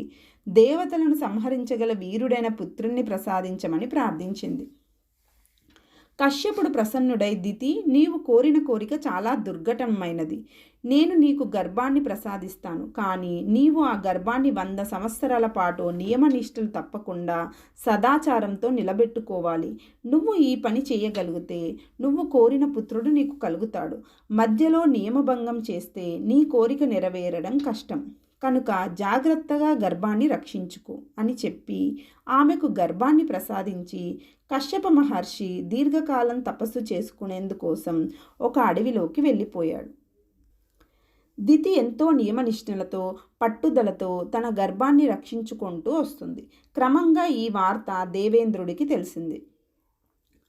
దేవతలను సంహరించగల వీరుడైన పుత్రుణ్ణి ప్రసాదించమని ప్రార్థించింది. కశ్యపుడు ప్రసన్నుడై, దితి, నీవు కోరిన కోరిక చాలా దుర్ఘటమైనది. నేను నీకు గర్భాన్ని ప్రసాదిస్తాను. కానీ నీవు ఆ గర్భాన్ని 100 సంవత్సరాల పాటు నియమనిష్టలు తప్పకుండా సదాచారంతో నిలబెట్టుకోవాలి. నువ్వు ఈ పని చేయగలిగితే నువ్వు కోరిన పుత్రుడు నీకు కలుగుతాడు. మధ్యలో నియమభంగం చేస్తే నీ కోరిక నెరవేరడం కష్టం. కనుక జాగ్రత్తగా గర్భాన్ని రక్షించుకో అని చెప్పి ఆమెకు గర్భాన్ని ప్రసాదించి, కశ్యప మహర్షి దీర్ఘకాలం తపస్సు చేసుకునేందుకోసం ఒక అడవిలోకి వెళ్ళిపోయాడు. దితి ఎంతో నియమనిష్టలతో పట్టుదలతో తన గర్భాన్ని రక్షించుకుంటూ వస్తుంది. క్రమంగా ఈ వార్త దేవేంద్రుడికి తెలిసింది.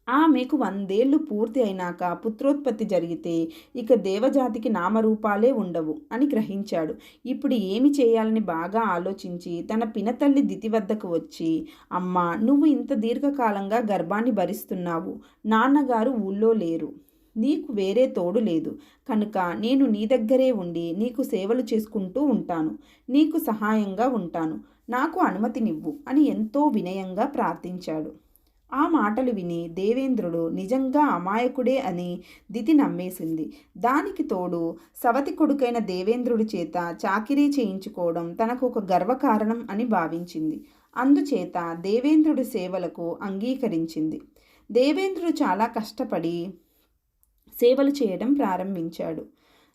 ఆమెకు 100 ఏళ్ళు పూర్తి అయినాక పుత్రోత్పత్తి జరిగితే ఇక దేవజాతికి నామరూపాలే ఉండవు అని గ్రహించాడు. ఇప్పుడు ఏమి చేయాలని బాగా ఆలోచించి తన పినతల్లి దితి వద్దకు వచ్చి, అమ్మా, నువ్వు ఇంత దీర్ఘకాలంగా గర్భాన్ని భరిస్తున్నావు. నాన్నగారు ఊళ్ళో లేరు. నీకు వేరే తోడు లేదు. కనుక నేను నీ దగ్గరే ఉండి నీకు సేవలు చేసుకుంటూ ఉంటాను. నీకు సహాయంగా ఉంటాను. నాకు అనుమతినివ్వు అని ఎంతో వినయంగా ప్రార్థించాడు. ఆ మాటలు విని దేవేంద్రుడు నిజంగా అమాయకుడే అని దితి నమ్మేసింది. దానికి తోడు సవతి కొడుకైన దేవేంద్రుడి చేత చాకిరీ చేయించుకోవడం తనకు ఒక గర్వకారణం అని భావించింది. అందుచేత దేవేంద్రుడి సేవలకు అంగీకరించింది. దేవేంద్రుడు చాలా కష్టపడి సేవలు చేయడం ప్రారంభించాడు.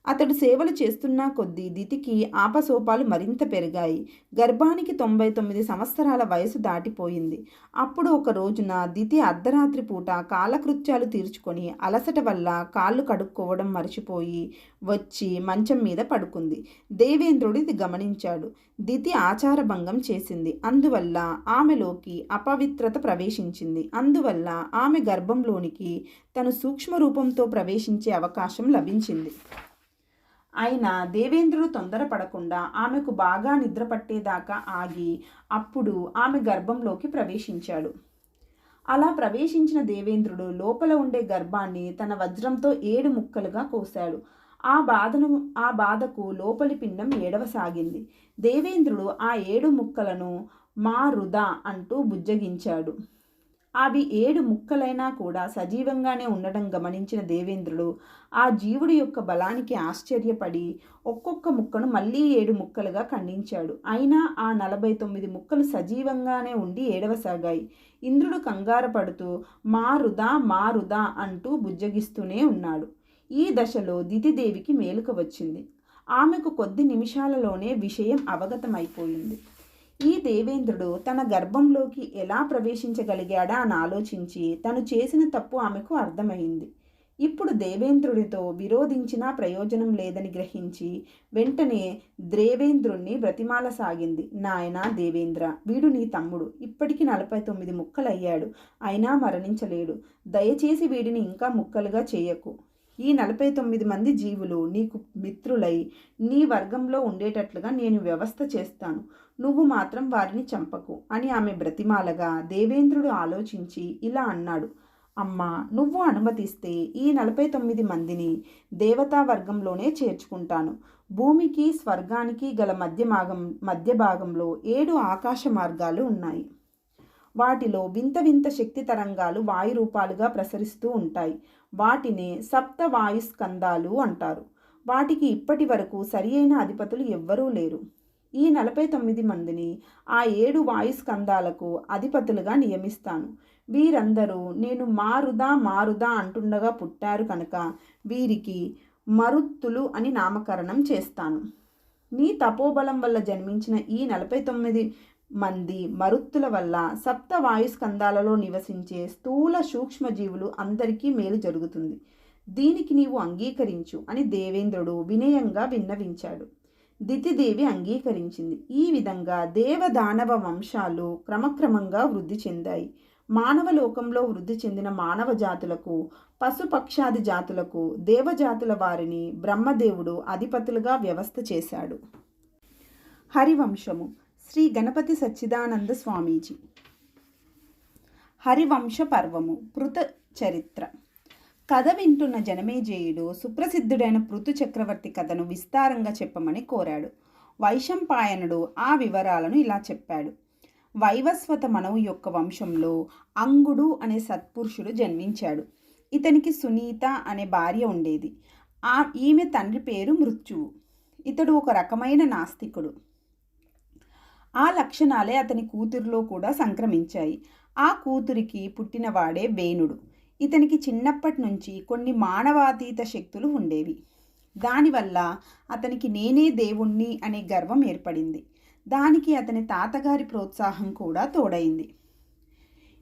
అతడు సేవలు చేస్తున్న కొద్దీ దితికి ఆపసోపాలు మరింత పెరిగాయి. గర్భానికి 99 సంవత్సరాల వయసు దాటిపోయింది. అప్పుడు ఒక రోజున దితి అర్ధరాత్రి పూట కాలకృత్యాలు తీర్చుకొని అలసట వల్ల కాళ్ళు కడుక్కోవడం మర్చిపోయి వచ్చి మంచం మీద పడుకుంది. దేవేంద్రుడు ఇది గమనించాడు. దితి ఆచారభంగం చేసింది. అందువల్ల ఆమెలోకి అపవిత్రత ప్రవేశించింది. అందువల్ల ఆమె గర్భంలోనికి తను సూక్ష్మ రూపంతో ప్రవేశించే అవకాశం లభించింది. అయినా దేవేంద్రుడు తొందరపడకుండా ఆమెకు బాగా నిద్ర పట్టేదాకా ఆగి అప్పుడు ఆమె గర్భంలోకి ప్రవేశించాడు. అలా ప్రవేశించిన దేవేంద్రుడు లోపల ఉండే గర్భాన్ని తన వజ్రంతో 7 ముక్కలుగా కోశాడు. ఆ బాధకు లోపలి పిండం ఏడవసాగింది. దేవేంద్రుడు ఆ 7 ముక్కలను మా రుదా అంటూ బుజ్జగించాడు. అవి 7 ముక్కలైనా కూడా సజీవంగానే ఉండడం గమనించిన దేవేంద్రుడు ఆ జీవుడి యొక్క బలానికి ఆశ్చర్యపడి ఒక్కొక్క ముక్కను మళ్ళీ 7 ముక్కలుగా ఖండించాడు. అయినా ఆ 49 ముక్కలు సజీవంగానే ఉండి ఏడవసాగాయి. ఇంద్రుడు కంగారు పడుతూ మారుదా అంటూ బుజ్జగిస్తూనే ఉన్నాడు. ఈ దశలో దితిదేవికి మేలుక వచ్చింది. ఆమెకు కొద్ది నిమిషాలలోనే విషయం అవగతమైపోయింది. ఈ దేవేంద్రుడు తన గర్భంలోకి ఎలా ప్రవేశించగలిగాడా అని ఆలోచించి తను చేసిన తప్పు ఆమెకు అర్థమైంది. ఇప్పుడు దేవేంద్రుడితో విరోధించినా ప్రయోజనం లేదని గ్రహించి వెంటనే దేవేంద్రుణ్ణి బ్రతిమాలసాగింది. నాయనా దేవేంద్ర, వీడు నీ తమ్ముడు. ఇప్పటికి 49 ముక్కలయ్యాడు. అయినా మరణించలేడు. దయచేసి వీడిని ఇంకా ముక్కలుగా చేయకు. ఈ 49 మంది జీవులు నీకు మిత్రులై నీ వర్గంలో ఉండేటట్లుగా నేను వ్యవస్థ చేస్తాను. నువ్వు మాత్రం వారిని చంపకు అని ఆమె బ్రతిమాలగా దేవేంద్రుడు ఆలోచించి ఇలా అన్నాడు. అమ్మా, నువ్వు అనుమతిస్తే ఈ 49 మందిని దేవతా వర్గంలోనే చేర్చుకుంటాను. భూమికి స్వర్గానికి గల మధ్య భాగంలో 7 ఆకాశ మార్గాలు ఉన్నాయి. వాటిలో వింత వింత శక్తి తరంగాలు వాయు రూపాలుగా ప్రసరిస్తూ ఉంటాయి. వాటినే సప్త వాయుస్కందాలు అంటారు. వాటికి ఇప్పటి వరకు సరి అయిన అధిపతులు ఎవ్వరూ లేరు. ఈ 49 మందిని ఆ 7 వాయుస్కందాలకు అధిపతులుగా నియమిస్తాను. వీరందరూ నేను మారుదా అంటుండగా పుట్టారు కనుక వీరికి మరుత్తులు అని నామకరణం చేస్తాను. నీ తపోబలం వల్ల జన్మించిన ఈ 49 మంది మరుత్తుల వల్ల సప్త వాయుస్కందాలలో నివసించే స్థూల సూక్ష్మజీవులు అందరికీ మేలు జరుగుతుంది. దీనికి నీవు అంగీకరించు అని దేవేంద్రుడు వినయంగా విన్నవించాడు. దితిదేవి అంగీకరించింది. ఈ విధంగా దేవదానవ వంశాలు క్రమక్రమంగా వృద్ధి చెందాయి. మానవ లోకంలో వృద్ధి చెందిన మానవ జాతులకు, పశుపక్షాది జాతులకు దేవజాతుల వారిని బ్రహ్మదేవుడు అధిపతులుగా వ్యవస్థ చేశాడు. హరివంశము. శ్రీ గణపతి సచ్చిదానంద స్వామీజీ. హరివంశ పర్వము. పృథ చరిత్ర. కథ వింటున్న జనమేజయుడు సుప్రసిద్ధుడైన పృథు చక్రవర్తి కథను విస్తారంగా చెప్పమని కోరాడు. వైశంపాయనుడు ఆ వివరాలను ఇలా చెప్పాడు. వైవస్వత మనవు యొక్క వంశంలో అంగుడు అనే సత్పురుషుడు జన్మించాడు. ఇతనికి సునీత అనే భార్య ఉండేది. ఈమె తండ్రి పేరు మృత్యువు. ఇతడు ఒక రకమైన నాస్తికుడు. ఆ లక్షణాలే అతని కూతురిలో కూడా సంక్రమించాయి. ఆ కూతురికి పుట్టినవాడే వేణుడు. ఇతనికి చిన్నప్పటి నుంచి కొన్ని మానవాతీత శక్తులు ఉండేవి. దానివల్ల అతనికి నేనే దేవుణ్ణి అనే గర్వం ఏర్పడింది. దానికి అతని తాతగారి ప్రోత్సాహం కూడా తోడైంది.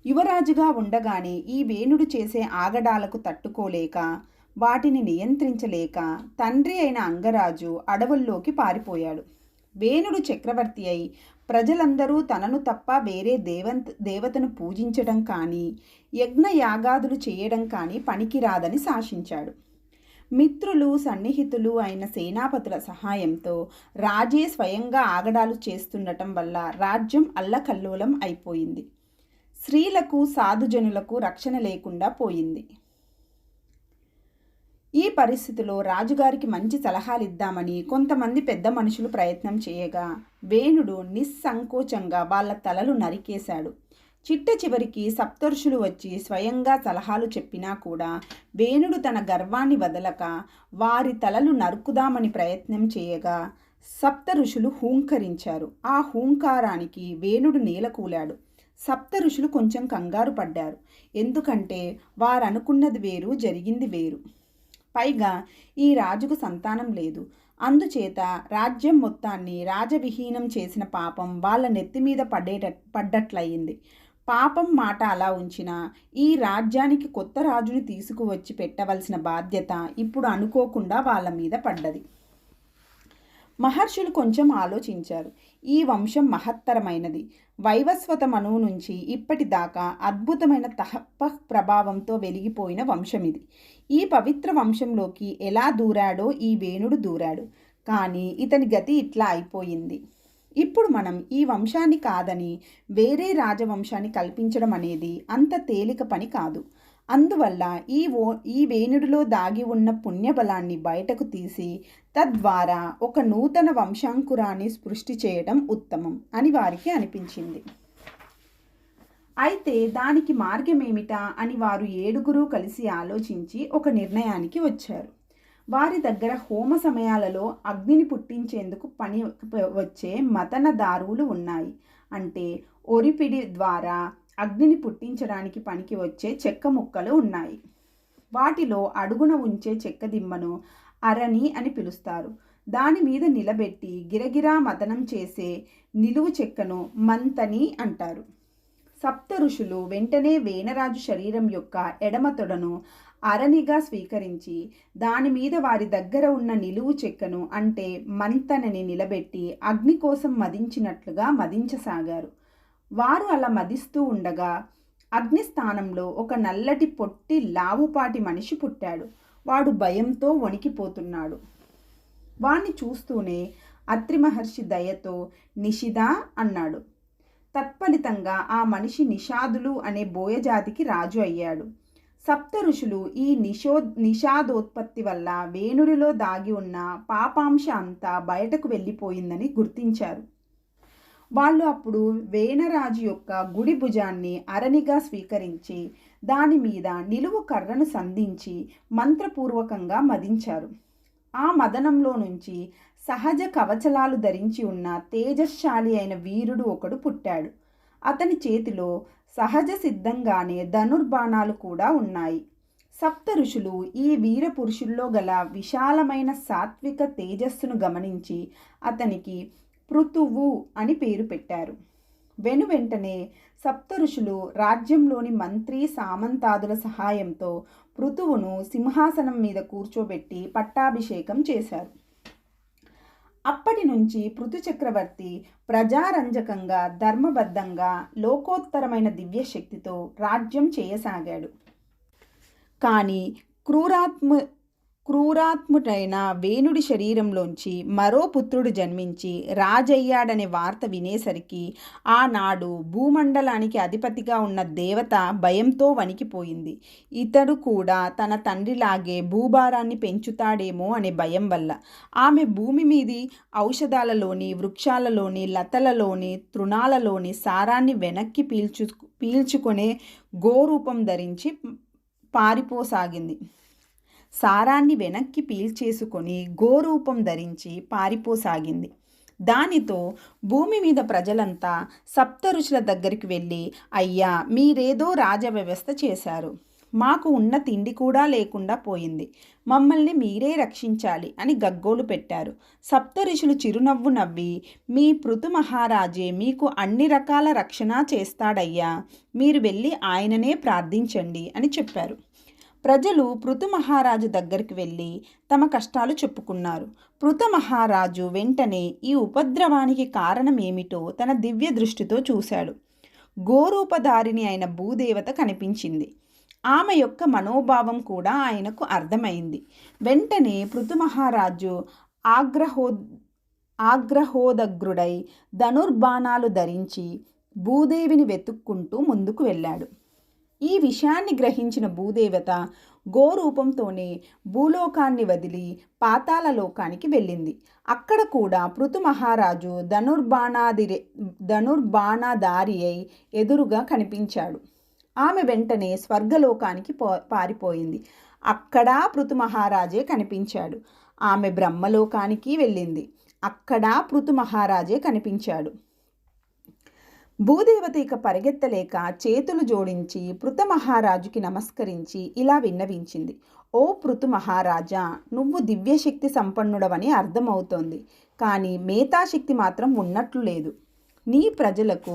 యువరాజుగా ఉండగానే ఈ వేణుడు చేసే ఆగడాలకు తట్టుకోలేక, వాటిని నియంత్రించలేక తండ్రి అయిన అంగరాజు అడవుల్లోకి పారిపోయాడు. వేణుడు చక్రవర్తి అయి ప్రజలందరూ తనను తప్ప వేరే దేవతను పూజించడం కానీ, యజ్ఞ యాగాదులు చేయడం కానీ పనికిరాదని శాసించాడు. మిత్రులు సన్నిహితులు అయిన సేనాపతుల సహాయంతో రాజే స్వయంగా ఆగడాలు చేస్తుండటం వల్ల రాజ్యం అల్లకల్లోలం అయిపోయింది. స్త్రీలకు సాధుజనులకు రక్షణ లేకుండా పోయింది. ఈ పరిస్థితిలో రాజుగారికి మంచి సలహాలు ఇద్దామని కొంతమంది పెద్ద మనుషులు ప్రయత్నం చేయగా వేణుడు నిస్సంకోచంగా వాళ్ళ తలలు నరికేశాడు. చిట్ట చివరికి సప్తఋషులు వచ్చి స్వయంగా సలహాలు చెప్పినా కూడా వేణుడు తన గర్వాన్ని వదలక వారి తలలు నరుకుదామని ప్రయత్నం చేయగా సప్త ఋషులు హూంకరించారు. ఆ హూంకారానికి వేణుడు నేలకూలాడు. సప్త ఋషులు కొంచెం కంగారు పడ్డారు. ఎందుకంటే వారనుకున్నది వేరు, జరిగింది వేరు. పైగా ఈ రాజుకు సంతానం లేదు. అందుచేత రాజ్యం మొత్తాన్ని రాజవిహీనం చేసిన పాపం వాళ్ళ నెత్తి మీద పడ్డట్లయింది. పాపం మాట అలా ఉంచినా ఈ రాజ్యానికి కొత్త రాజుని తీసుకువచ్చి పెట్టవలసిన బాధ్యత ఇప్పుడు అనుకోకుండా వాళ్ళ మీద పడ్డది. మహర్షులు కొంచెం ఆలోచించారు. ఈ వంశం మహత్తరమైనది. వైవస్వత మనువు నుంచి ఇప్పటిదాకా అద్భుతమైన తపః ప్రభావంతో వెలిగిపోయిన వంశమిది. ఈ పవిత్ర వంశంలోకి ఎలా దూరాడో ఈ వేణుడు దూరాడు. కానీ ఇతని గతి ఇట్లా అయిపోయింది. ఇప్పుడు మనం ఈ వంశాన్ని కాదని వేరే రాజవంశాన్ని కల్పించడం అనేది అంత తేలిక పని కాదు. అందువల్ల ఈ వేణుడిలో దాగి ఉన్న పుణ్యబలాన్ని బయటకు తీసి తద్వారా ఒక నూతన వంశాంకురాన్ని సృష్టి చేయడం ఉత్తమం అని వారికి అనిపించింది. అయితే దానికి మార్గమేమిటా అని వారు 7 కలిసి ఆలోచించి ఒక నిర్ణయానికి వచ్చారు. వారి దగ్గర హోమ సమయాలలో అగ్నిని పుట్టించేందుకు పని వచ్చే మతన దారువులు ఉన్నాయి. అంటే ఒరిపిడి ద్వారా అగ్నిని పుట్టించడానికి పనికి వచ్చే చెక్క ముక్కలు ఉన్నాయి. వాటిలో అడుగున ఉంచే చెక్క దిమ్మను అరణి అని పిలుస్తారు. దాని మీద నిలబెట్టి గిరగిరా మతనం చేసే నిలువు చెక్కను మంతని అంటారు. సప్త ఋషులు వెంటనే వేనరాజు శరీరం యొక్క ఎడమ తొడను అరణిగా స్వీకరించి దాని మీద వారి దగ్గర ఉన్న నిలువు చెక్కను అంటే మంతనని నిలబెట్టి అగ్ని కోసం మదించినట్లుగా మదించసాగారు. వారు అలా మదిస్తూ ఉండగా అగ్నిస్థానంలో ఒక నల్లటి పొట్టి లావుపాటి మనిషి పుట్టాడు. వాడు భయంతో వణికిపోతున్నాడు. వాణ్ణి చూస్తూనే అత్రి మహర్షి దయతో నిషిదా అన్నాడు. తత్ఫలితంగా ఆ మనిషి నిషాదులు అనే బోయజాతికి రాజు అయ్యాడు. సప్త ఋషులు ఈ నిషాదోత్పత్తి వల్ల వేణుడిలో దాగి ఉన్న పాపాంశ అంతా బయటకు వెళ్ళిపోయిందని గుర్తించారు. వాళ్ళు అప్పుడు వేనరాజు యొక్క గుడి భుజాన్ని అరణిగా స్వీకరించి దాని మీద నిలువు కర్రను సంధించి మంత్రపూర్వకంగా మదించారు. ఆ మదనంలో నుంచి సహజ కవచలాలు ధరించి ఉన్న తేజశాలి అయిన వీరుడు ఒకడు పుట్టాడు. అతని చేతిలో సహజ సిద్ధంగానే ధనుర్బాణాలు కూడా ఉన్నాయి. సప్త ఋషులు ఈ వీర పురుషుల్లో గల విశాలమైన సాత్విక తేజస్సును గమనించి అతనికి పృథువు అని పేరు పెట్టారు. వెనువెంటనే సప్త ఋషులు రాజ్యంలోని మంత్రి సామంతాదుల సహాయంతో పృథువును సింహాసనం మీద కూర్చోబెట్టి పట్టాభిషేకం చేశారు. అప్పటి నుంచి పృథు చక్రవర్తి ప్రజారంజకంగా ధర్మబద్ధంగా లోకోత్తరమైన దివ్యశక్తితో రాజ్యం చేయసాగాడు. కానీ క్రూరాత్ముడైన వేణుడి శరీరంలోంచి మరో పుత్రుడు జన్మించి రాజయ్యాడనే వార్త వినేసరికి ఆనాడు భూమండలానికి అధిపతిగా ఉన్న దేవత భయంతో వణికిపోయింది. ఇతడు కూడా తన తండ్రిలాగే భూభారాన్ని పెంచుతాడేమో అనే భయం వల్ల ఆమె భూమి మీది ఔషధాలలోని, వృక్షాలలోని, లతలలోని, తృణాలలోని సారాన్ని వెనక్కి పీల్చుకునే గోరూపం ధరించి పారిపోసాగింది. సారాన్ని వెనక్కి పీల్చేసుకొని గోరూపం ధరించి పారిపోసాగింది. దానితో భూమి మీద ప్రజలంతా సప్తఋషుల దగ్గరికి వెళ్ళి, అయ్యా, మీరేదో రాజవ్యవస్థ చేశారు, మాకు ఉన్న తిండి కూడా లేకుండా పోయింది, మమ్మల్ని మీరే రక్షించాలి అని గగ్గోలు పెట్టారు. సప్తఋషులు చిరునవ్వు నవ్వి, మీ పృథు మహారాజే మీకు అన్ని రకాల రక్షణ చేస్తాడయ్యా, మీరు వెళ్ళి ఆయననే ప్రార్థించండి అని చెప్పారు. ప్రజలు పృథు మహారాజు దగ్గరికి వెళ్ళి తమ కష్టాలు చెప్పుకున్నారు. పృథు మహారాజు వెంటనే ఈ ఉపద్రవానికి కారణమేమిటో తన దివ్య దృష్టితో చూశాడు. గోరూపధారిణి అయిన భూదేవత కనిపించింది. ఆమె యొక్క మనోభావం కూడా ఆయనకు అర్థమైంది. వెంటనే పృథు మహారాజు ఆగ్రహోదగ్రుడై ధనుర్బాణాలు ధరించి భూదేవిని వెతుక్కుంటూ ముందుకు వెళ్ళాడు. ఈ విషయాన్ని గ్రహించిన భూదేవత గోరూపంతోనే భూలోకాన్ని వదిలి పాతాళ లోకానికి వెళ్ళింది. అక్కడ కూడా పృథు మహారాజు ధనుర్బాణధారి అయి ఎదురుగా కనిపించాడు. ఆమె వెంటనే స్వర్గలోకానికి పారిపోయింది. అక్కడ పృథు మహారాజే కనిపించాడు. ఆమె బ్రహ్మలోకానికి వెళ్ళింది. అక్కడ పృథు మహారాజే కనిపించాడు. భూదేవత ఇక పరిగెత్తలేక చేతులు జోడించి పృథు మహారాజుకి నమస్కరించి ఇలా విన్నవించింది. ఓ పృథు మహారాజా, నువ్వు దివ్యశక్తి సంపన్నుడవని అర్థమవుతోంది, కానీ మేధాశక్తి మాత్రం ఉన్నట్లు లేదు. నీ ప్రజలకు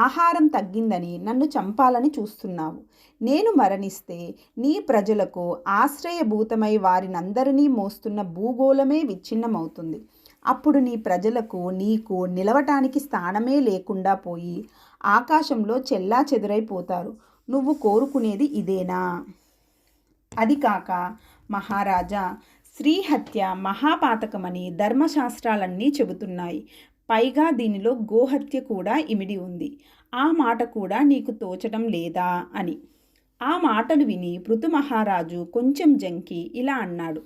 ఆహారం తగ్గిందని నన్ను చంపాలని చూస్తున్నావు. నేను మరణిస్తే నీ ప్రజలకు ఆశ్రయభూతమై వారినందరినీ మోస్తున్న భూగోళమే విచ్ఛిన్నమవుతుంది. అప్పుడు నీ ప్రజలకు నీకు నిలవటానికి స్థానమే లేకుండా పోయి ఆకాశంలో చెల్లా చెదురైపోతారు. నువ్వు కోరుకునేది ఇదేనా? అది కాక మహారాజా, స్త్రీహత్య మహాపాతకమని ధర్మశాస్త్రాలన్నీ చెబుతున్నాయి. పైగా దీనిలో గోహత్య కూడా ఇమిడి ఉంది. ఆ మాట కూడా నీకు తోచటం లేదా అని. ఆ మాటలు విని పృథు మహారాజు కొంచెం జంకి ఇలా అన్నాడు.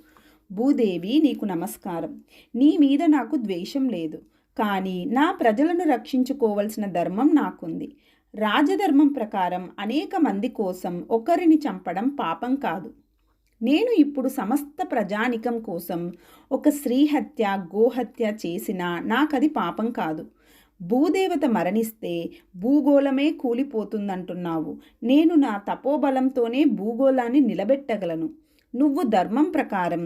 భూదేవి, నీకు నమస్కారం. నీ మీద నాకు ద్వేషం లేదు, కానీ నా ప్రజలను రక్షించుకోవలసిన ధర్మం నాకుంది. రాజధర్మం ప్రకారం అనేక మంది కోసం ఒకరిని చంపడం పాపం కాదు. నేను ఇప్పుడు సమస్త ప్రజానికం కోసం ఒక స్త్రీహత్య, గోహత్య చేసినా నాకది పాపం కాదు. భూదేవత మరణిస్తే భూగోళమే కూలిపోతుందంటున్నావు. నేను నా తపోబలంతోనే భూగోళాన్ని నిలబెట్టగలను. నువ్వు ధర్మం ప్రకారం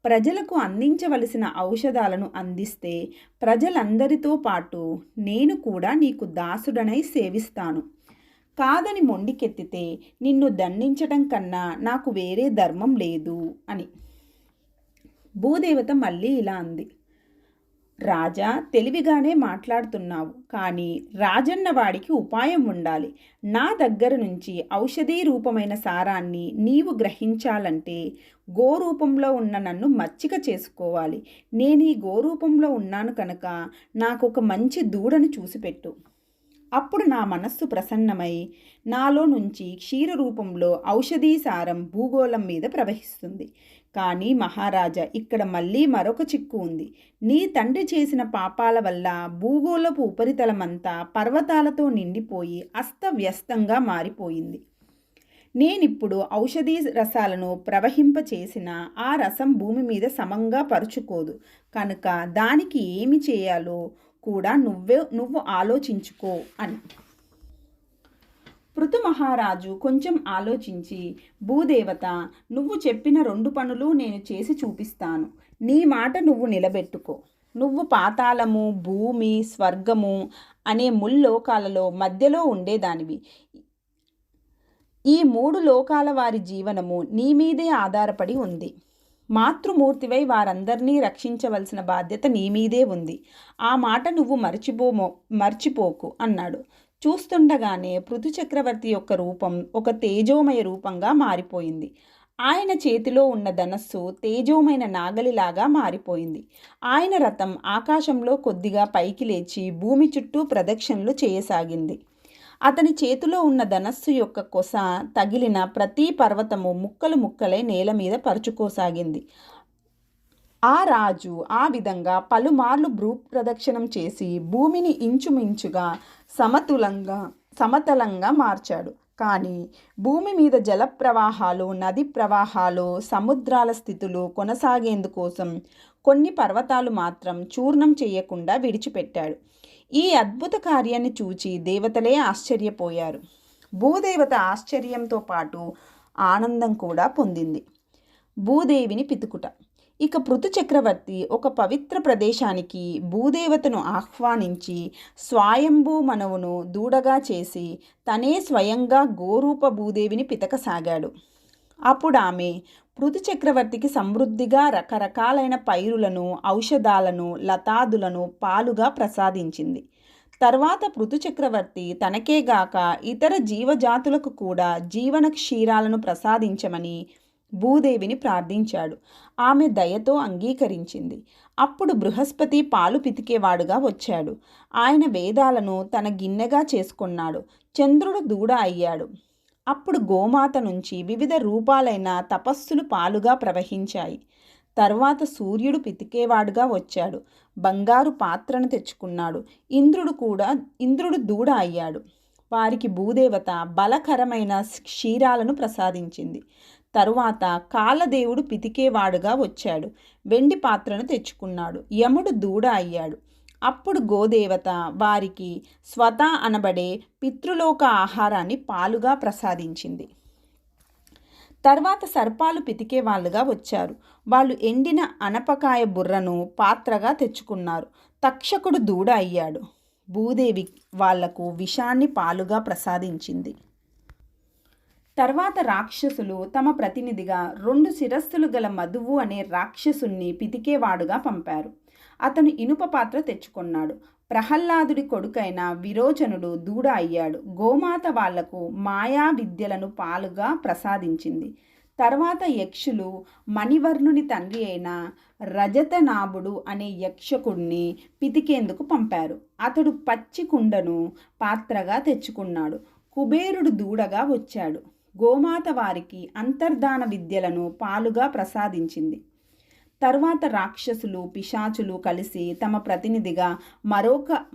ప్రజలకు అందించవలసిన ఔషధాలను అందిస్తే ప్రజలందరితో పాటు నేను కూడా నీకు దాసుడనై సేవిస్తాను. కాదని మొండికెత్తితే నిన్ను దండించటం కన్నా నాకు వేరే ధర్మం లేదు అని. భూదేవత మళ్ళీ ఇలా అంది. రాజా, తెలివిగానే మాట్లాడుతున్నావు, కానీ రాజన్న వాడికి ఉపాయం ఉండాలి. నా దగ్గర నుంచి ఔషధీ రూపమైన సారాన్ని నీవు గ్రహించాలంటే గోరూపంలో ఉన్న నన్ను మచ్చిక చేసుకోవాలి. నేను ఈ గోరూపంలో ఉన్నాను కనుక నాకు ఒక మంచి దూడను చూసిపెట్టు. అప్పుడు నా మనస్సు ప్రసన్నమై నాలో నుంచి క్షీర రూపంలో ఔషధీ సారం భూగోళం మీద ప్రవహిస్తుంది. కానీ మహారాజా, ఇక్కడ మళ్ళీ మరొక చిక్కు ఉంది. నీ తండ్రి చేసిన పాపాల వల్ల భూగోళపు ఉపరితలమంతా పర్వతాలతో నిండిపోయి అస్తవ్యస్తంగా మారిపోయింది. నేనిప్పుడు ఔషధీ రసాలను ప్రవహింపచేసిన ఆ రసం భూమి మీద సమంగా పరుచుకోదు. కనుక దానికి ఏమి చేయాలో కూడా నువ్వు ఆలోచించుకో అని. పృథు మహారాజు కొంచెం ఆలోచించి, భూదేవత, నువ్వు చెప్పిన 2 పనులు నేను చేసి చూపిస్తాను. నీ మాట నువ్వు నిలబెట్టుకో. నువ్వు పాతాళము, భూమి, స్వర్గము అనే ముల్లోకాలలో మధ్యలో ఉండేదానివి. ఈ 3 లోకాల వారి జీవనము నీ మీదే ఆధారపడి ఉంది. మాతృమూర్తివై వారందరినీ రక్షించవలసిన బాధ్యత నీ మీదే ఉంది. ఆ మాట నువ్వు మర్చిపోకు అన్నాడు. చూస్తుండగానే పృథు చక్రవర్తి యొక్క రూపం ఒక తేజోమయ రూపంగా మారిపోయింది. ఆయన చేతిలో ఉన్న ధనస్సు తేజోమైన నాగలిలాగా మారిపోయింది. ఆయన రథం ఆకాశంలో కొద్దిగా పైకి లేచి భూమి చుట్టూ ప్రదక్షిణలు చేయసాగింది. అతని చేతిలో ఉన్న ధనస్సు యొక్క కొస తగిలిన ప్రతి పర్వతము ముక్కలు ముక్కలై నేల మీద పరుచుకోసాగింది. ఆ రాజు ఆ విధంగా పలుమార్లు భూప్రదక్షిణం చేసి భూమిని ఇంచుమించుగా సమతలంగా మార్చాడు. కానీ భూమి మీద జల ప్రవాహాలు, నది ప్రవాహాలు, సముద్రాల స్థితులు కొనసాగేందుకోసం కొన్ని పర్వతాలు మాత్రం చూర్ణం చేయకుండా విడిచిపెట్టాడు. ఈ అద్భుత కార్యాన్ని చూచి దేవతలే ఆశ్చర్యపోయారు. భూదేవత ఆశ్చర్యంతో పాటు ఆనందం కూడా పొందింది. భూదేవిని పితుకుట. ఇక పృథు చక్రవర్తి ఒక పవిత్ర ప్రదేశానికి భూదేవతను ఆహ్వానించి స్వయంభూ మనవును దూడగా చేసి తనే స్వయంగా గోరూప భూదేవిని పితకసాగాడు. అప్పుడు ఆమె పృథు చక్రవర్తికి సమృద్ధిగా రకరకాలైన పైరులను, ఔషధాలను, లతాదులను పాలుగా ప్రసాదించింది. తర్వాత పృథు చక్రవర్తి తనకేగాక ఇతర జీవజాతులకు కూడా జీవన క్షీరాలను ప్రసాదించమని భూదేవిని ప్రార్థించాడు. ఆమె దయతో అంగీకరించింది. అప్పుడు బృహస్పతి పాలు పితికేవాడుగా వచ్చాడు. ఆయన వేదాలను తన గిన్నెగా చేసుకున్నాడు. చంద్రుడు దూడ అయ్యాడు. అప్పుడు గోమాత నుంచి వివిధ రూపాలైన తపస్సులు పాలుగా ప్రవహించాయి. తర్వాత సూర్యుడు పితికేవాడుగా వచ్చాడు. బంగారు పాత్రను తెచ్చుకున్నాడు. ఇంద్రుడు దూడ అయ్యాడు. వారికి భూదేవత బలకరమైన క్షీరాలను ప్రసాదించింది. తరువాత కాలదేవుడు పితికేవాడుగా వచ్చాడు. వెండి పాత్రను తెచ్చుకున్నాడు. యముడు దూడ అయ్యాడు. అప్పుడు గోదేవత వారికి స్వత అనబడే పితృలోక ఆహారాన్ని పాలుగా ప్రసాదించింది. తర్వాత సర్పాలు పితికేవాళ్ళుగా వచ్చారు. వాళ్ళు ఎండిన అనపకాయ బుర్రను పాత్రగా తెచ్చుకున్నారు. తక్షకుడు దూడ అయ్యాడు. భూదేవి వాళ్లకు విషాన్ని పాలుగా ప్రసాదించింది. తర్వాత రాక్షసులు తమ ప్రతినిధిగా 2 శిరస్సులు గల మధువు అనే రాక్షసుణ్ణి పితికేవాడుగా పంపారు. అతను ఇనుప పాత్ర తెచ్చుకున్నాడు. ప్రహ్లాదుడి కొడుకైన విరోచనుడు దూడ అయ్యాడు. గోమాత వాళ్లకు మాయా విద్యలను పాలుగా ప్రసాదించింది. తర్వాత యక్షులు మణివర్ణుని తండ్రి అయిన రజతనాభుడు అనే యక్షకుడిని పితికేందుకు పంపారు. అతడు పచ్చి కుండను పాత్రగా తెచ్చుకున్నాడు. కుబేరుడు దూడగా వచ్చాడు. గోమాత వారికి అంతర్ధాన విద్యలను పాలుగా ప్రసాదించింది. తర్వాత రాక్షసులు, పిశాచులు కలిసి తమ ప్రతినిధిగా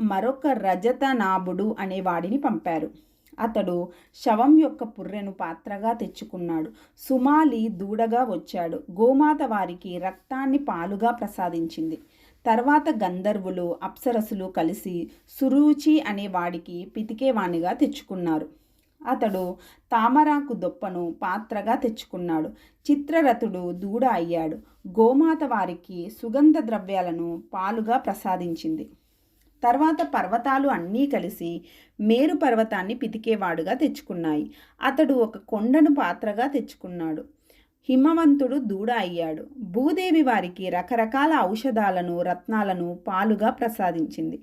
మరొక రజతనాభుడు అనే వాడిని పంపారు. అతడు శవం యొక్క పుర్రెను పాత్రగా తెచ్చుకున్నాడు. సుమాలి దూడగా వచ్చాడు. గోమాత వారికి రక్తాన్ని పాలుగా ప్రసాదించింది. తర్వాత గంధర్వులు, అప్సరసులు కలిసి సురుచి అనే వాడికి పితికేవాణిగా తెచ్చుకున్నారు. అతడు తామరాకు దొప్పను పాత్రగా తెచ్చుకున్నాడు. చిత్రరథుడు దూడ అయ్యాడు. గోమాత వారికి సుగంధ ద్రవ్యాలను పాలుగా ప్రసాదించింది. తర్వాత పర్వతాలు అన్నీ కలిసి మేరు పర్వతాన్ని పితికేవాడుగా తెచ్చుకున్నాయి. అతడు ఒక కొండను పాత్రగా తెచ్చుకున్నాడు. హిమవంతుడు దూడ అయ్యాడు. భూదేవి వారికి రకరకాల ఔషధాలను, రత్నాలను పాలుగా ప్రసాదించింది.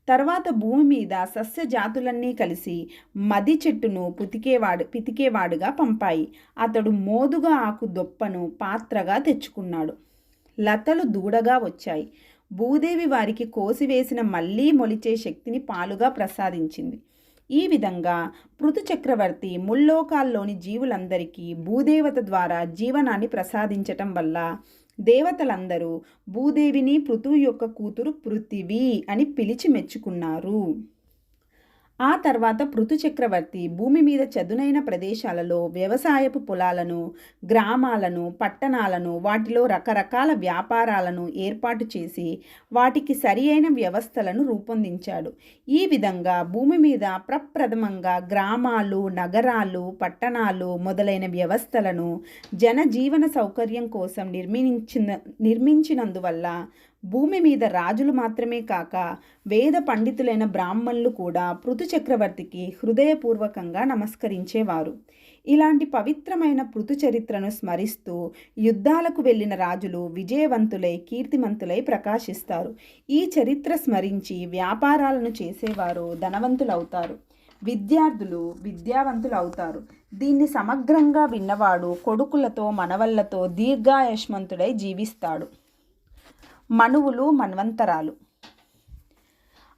తర్వాత భూమి మీద సస్య జాతులన్నీ కలిసి మది చెట్టును పితికేవాడుగా పంపాయి. అతడు మోదుగా ఆకు దొప్పను పాత్రగా తెచ్చుకున్నాడు. లతలు దూడగా వచ్చాయి. భూదేవి వారికి కోసివేసిన మళ్ళీ మొలిచే శక్తిని పాలుగా ప్రసాదించింది. ఈ విధంగా పృథు చక్రవర్తి ముల్లోకాల్లోని జీవులందరికీ భూదేవత ద్వారా జీవనాన్ని ప్రసాదించటం వల్ల దేవతలందరూ భూదేవిని పృథువు యొక్క కూతురు పృథివీ అని పిలిచి మెచ్చుకున్నారు. ఆ తర్వాత పృథు చక్రవర్తి భూమి మీద చదునైన ప్రదేశాలలో వ్యవసాయపు పొలాలను, గ్రామాలను, పట్టణాలను, వాటిలో రకరకాల వ్యాపారాలను ఏర్పాటు చేసి వాటికి సరి అయిన వ్యవస్థలను రూపొందించాడు. ఈ విధంగా భూమి మీద ప్రప్రథమంగా గ్రామాలు, నగరాలు, పట్టణాలు మొదలైన వ్యవస్థలను జనజీవన సౌకర్యం కోసం నిర్మించినందువల్ల భూమి మీద రాజులు మాత్రమే కాక వేద పండితులైన బ్రాహ్మణులు కూడా పృథు చక్రవర్తికి హృదయపూర్వకంగా నమస్కరించేవారు. ఇలాంటి పవిత్రమైన పృథు చరిత్రను స్మరిస్తూ యుద్ధాలకు వెళ్ళిన రాజులు విజయవంతులై, కీర్తిమంతులై ప్రకాశిస్తారు. ఈ చరిత్ర స్మరించి వ్యాపారాలను చేసేవారు ధనవంతులవుతారు, విద్యార్థులు విద్యావంతులు అవుతారు. దీన్ని సమగ్రంగా విన్నవాడు కొడుకులతో, మనవళ్లతో దీర్ఘాయుష్మంతుడై జీవిస్తాడు. మనువులు, మన్వంతరాలు.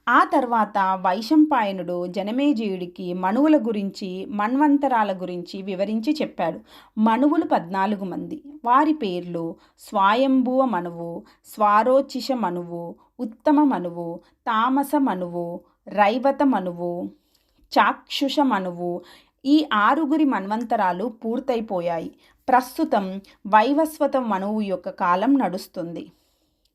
ఆ తర్వాత వైశంపాయనుడు జనమేజయుడికి మనువుల గురించి, మన్వంతరాల గురించి వివరించి చెప్పాడు. మనువులు 14 మంది. వారి పేర్లు స్వయంభువ మనువు, స్వారోచిష మనువు, ఉత్తమ మనువు, తామస మనువు, రైవత మనువు, చాక్షుష మనువు, ఈ 6 మన్వంతరాలు పూర్తయిపోయాయి. ప్రస్తుతం వైవస్వత మనువు యొక్క కాలం నడుస్తుంది.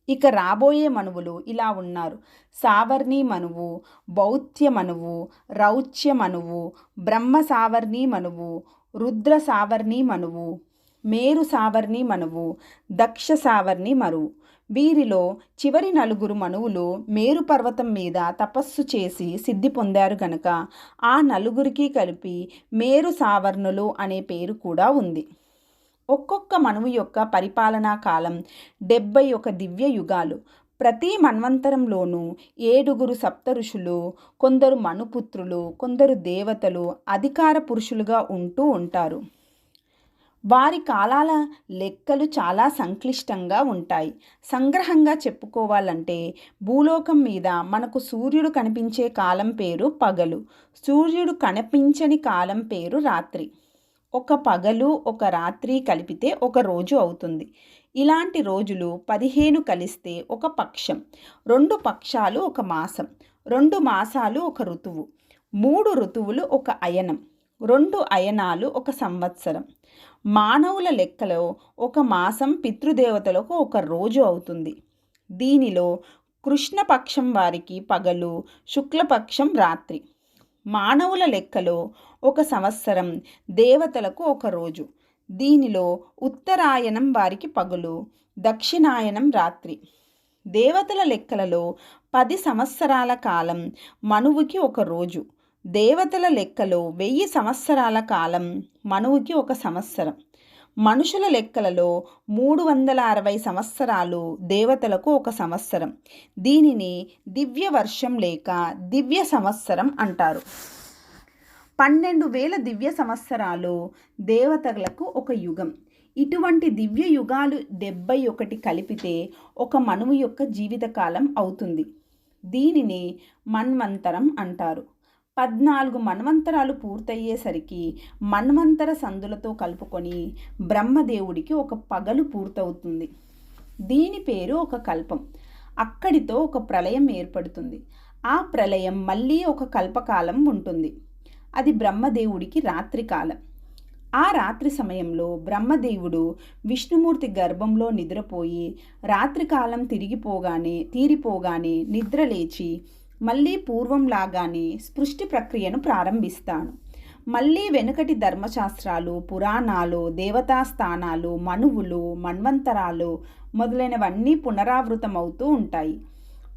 ఇక రాబోయే మనువులు ఇలా ఉన్నారు: సావర్ణి మనువు, బౌత్య మనువు, రౌచ్య మనువు, బ్రహ్మ సావర్ణి మనువు, రుద్ర సావర్ణి మనువు, మేరు సావర్ణి మనువు, దక్ష సావర్ణి మనువు. వీరిలో చివరి 4 మనువులు మేరు పర్వతం మీద తపస్సు చేసి సిద్ధి పొందారు గనక ఆ 4కి కలిపి మేరు సావర్ణులు అనే పేరు కూడా ఉంది. ఒక్కొక్క మనువు యొక్క పరిపాలనా కాలం 71 దివ్య యుగాలు. ప్రతి మన్వంతరంలోనూ 7 సప్త ఋషులు, కొందరు మనుపుత్రులు, కొందరు దేవతలు అధికార పురుషులుగా ఉంటూ ఉంటారు. వారి కాలాల లెక్కలు చాలా సంక్లిష్టంగా ఉంటాయి. సంగ్రహంగా చెప్పుకోవాలంటే భూలోకం మీద మనకు సూర్యుడు కనిపించే కాలం పేరు పగలు, సూర్యుడు కనిపించని కాలం పేరు రాత్రి. ఒక పగలు ఒక రాత్రి కలిపితే ఒక రోజు అవుతుంది. ఇలాంటి రోజులు 15 కలిస్తే ఒక పక్షం, 2 పక్షాలు ఒక మాసం, 2 మాసాలు ఒక ఋతువు, 3 ఋతువులు ఒక అయనం, 2 అయనాలు ఒక సంవత్సరం. మానవుల లెక్కలో ఒక మాసం పితృదేవతలకు ఒక రోజు అవుతుంది. దీనిలో కృష్ణపక్షం వారికి పగలు, శుక్లపక్షం రాత్రి. మానవుల లెక్కలో ఒక సంవత్సరం దేవతలకు ఒక రోజు. దీనిలో ఉత్తరాయణం వారికి పగలు, దక్షిణాయనం రాత్రి. దేవతల లెక్కలలో 10 సంవత్సరాల కాలం మనువుకి ఒక రోజు. దేవతల లెక్కలో 1000 సంవత్సరాల కాలం మనువుకి ఒక సంవత్సరం. మనుషుల లెక్కలలో 360 సంవత్సరాలు దేవతలకు ఒక సంవత్సరం. దీనిని దివ్య వర్షం లేక దివ్య సంవత్సరం అంటారు. 12,000 దివ్య సంవత్సరాలు దేవతలకు ఒక యుగం. ఇటువంటి దివ్య యుగాలు 71 కలిపితే ఒక మనువు యొక్క జీవితకాలం అవుతుంది. దీనిని మన్వంతరం అంటారు. 14 మన్వంతరాలు పూర్తయ్యేసరికి మన్వంతర సందులతో కలుపుకొని బ్రహ్మదేవుడికి ఒక పగలు పూర్తవుతుంది. దీని పేరు ఒక కల్పం. అక్కడితో ఒక ప్రళయం ఏర్పడుతుంది. ఆ ప్రళయం మళ్ళీ ఒక కల్పకాలం ఉంటుంది. అది బ్రహ్మదేవుడికి రాత్రికాలం. ఆ రాత్రి సమయంలో బ్రహ్మదేవుడు విష్ణుమూర్తి గర్భంలో నిద్రపోయి రాత్రికాలం తీరిపోగానే నిద్రలేచి మళ్ళీ పూర్వంలాగానే సృష్టి ప్రక్రియను ప్రారంభిస్తాను. మళ్ళీ వెనుకటి ధర్మశాస్త్రాలు, పురాణాలు, దేవతాస్థానాలు, మనువులు, మన్వంతరాలు మొదలైనవన్నీ పునరావృతమవుతూ ఉంటాయి.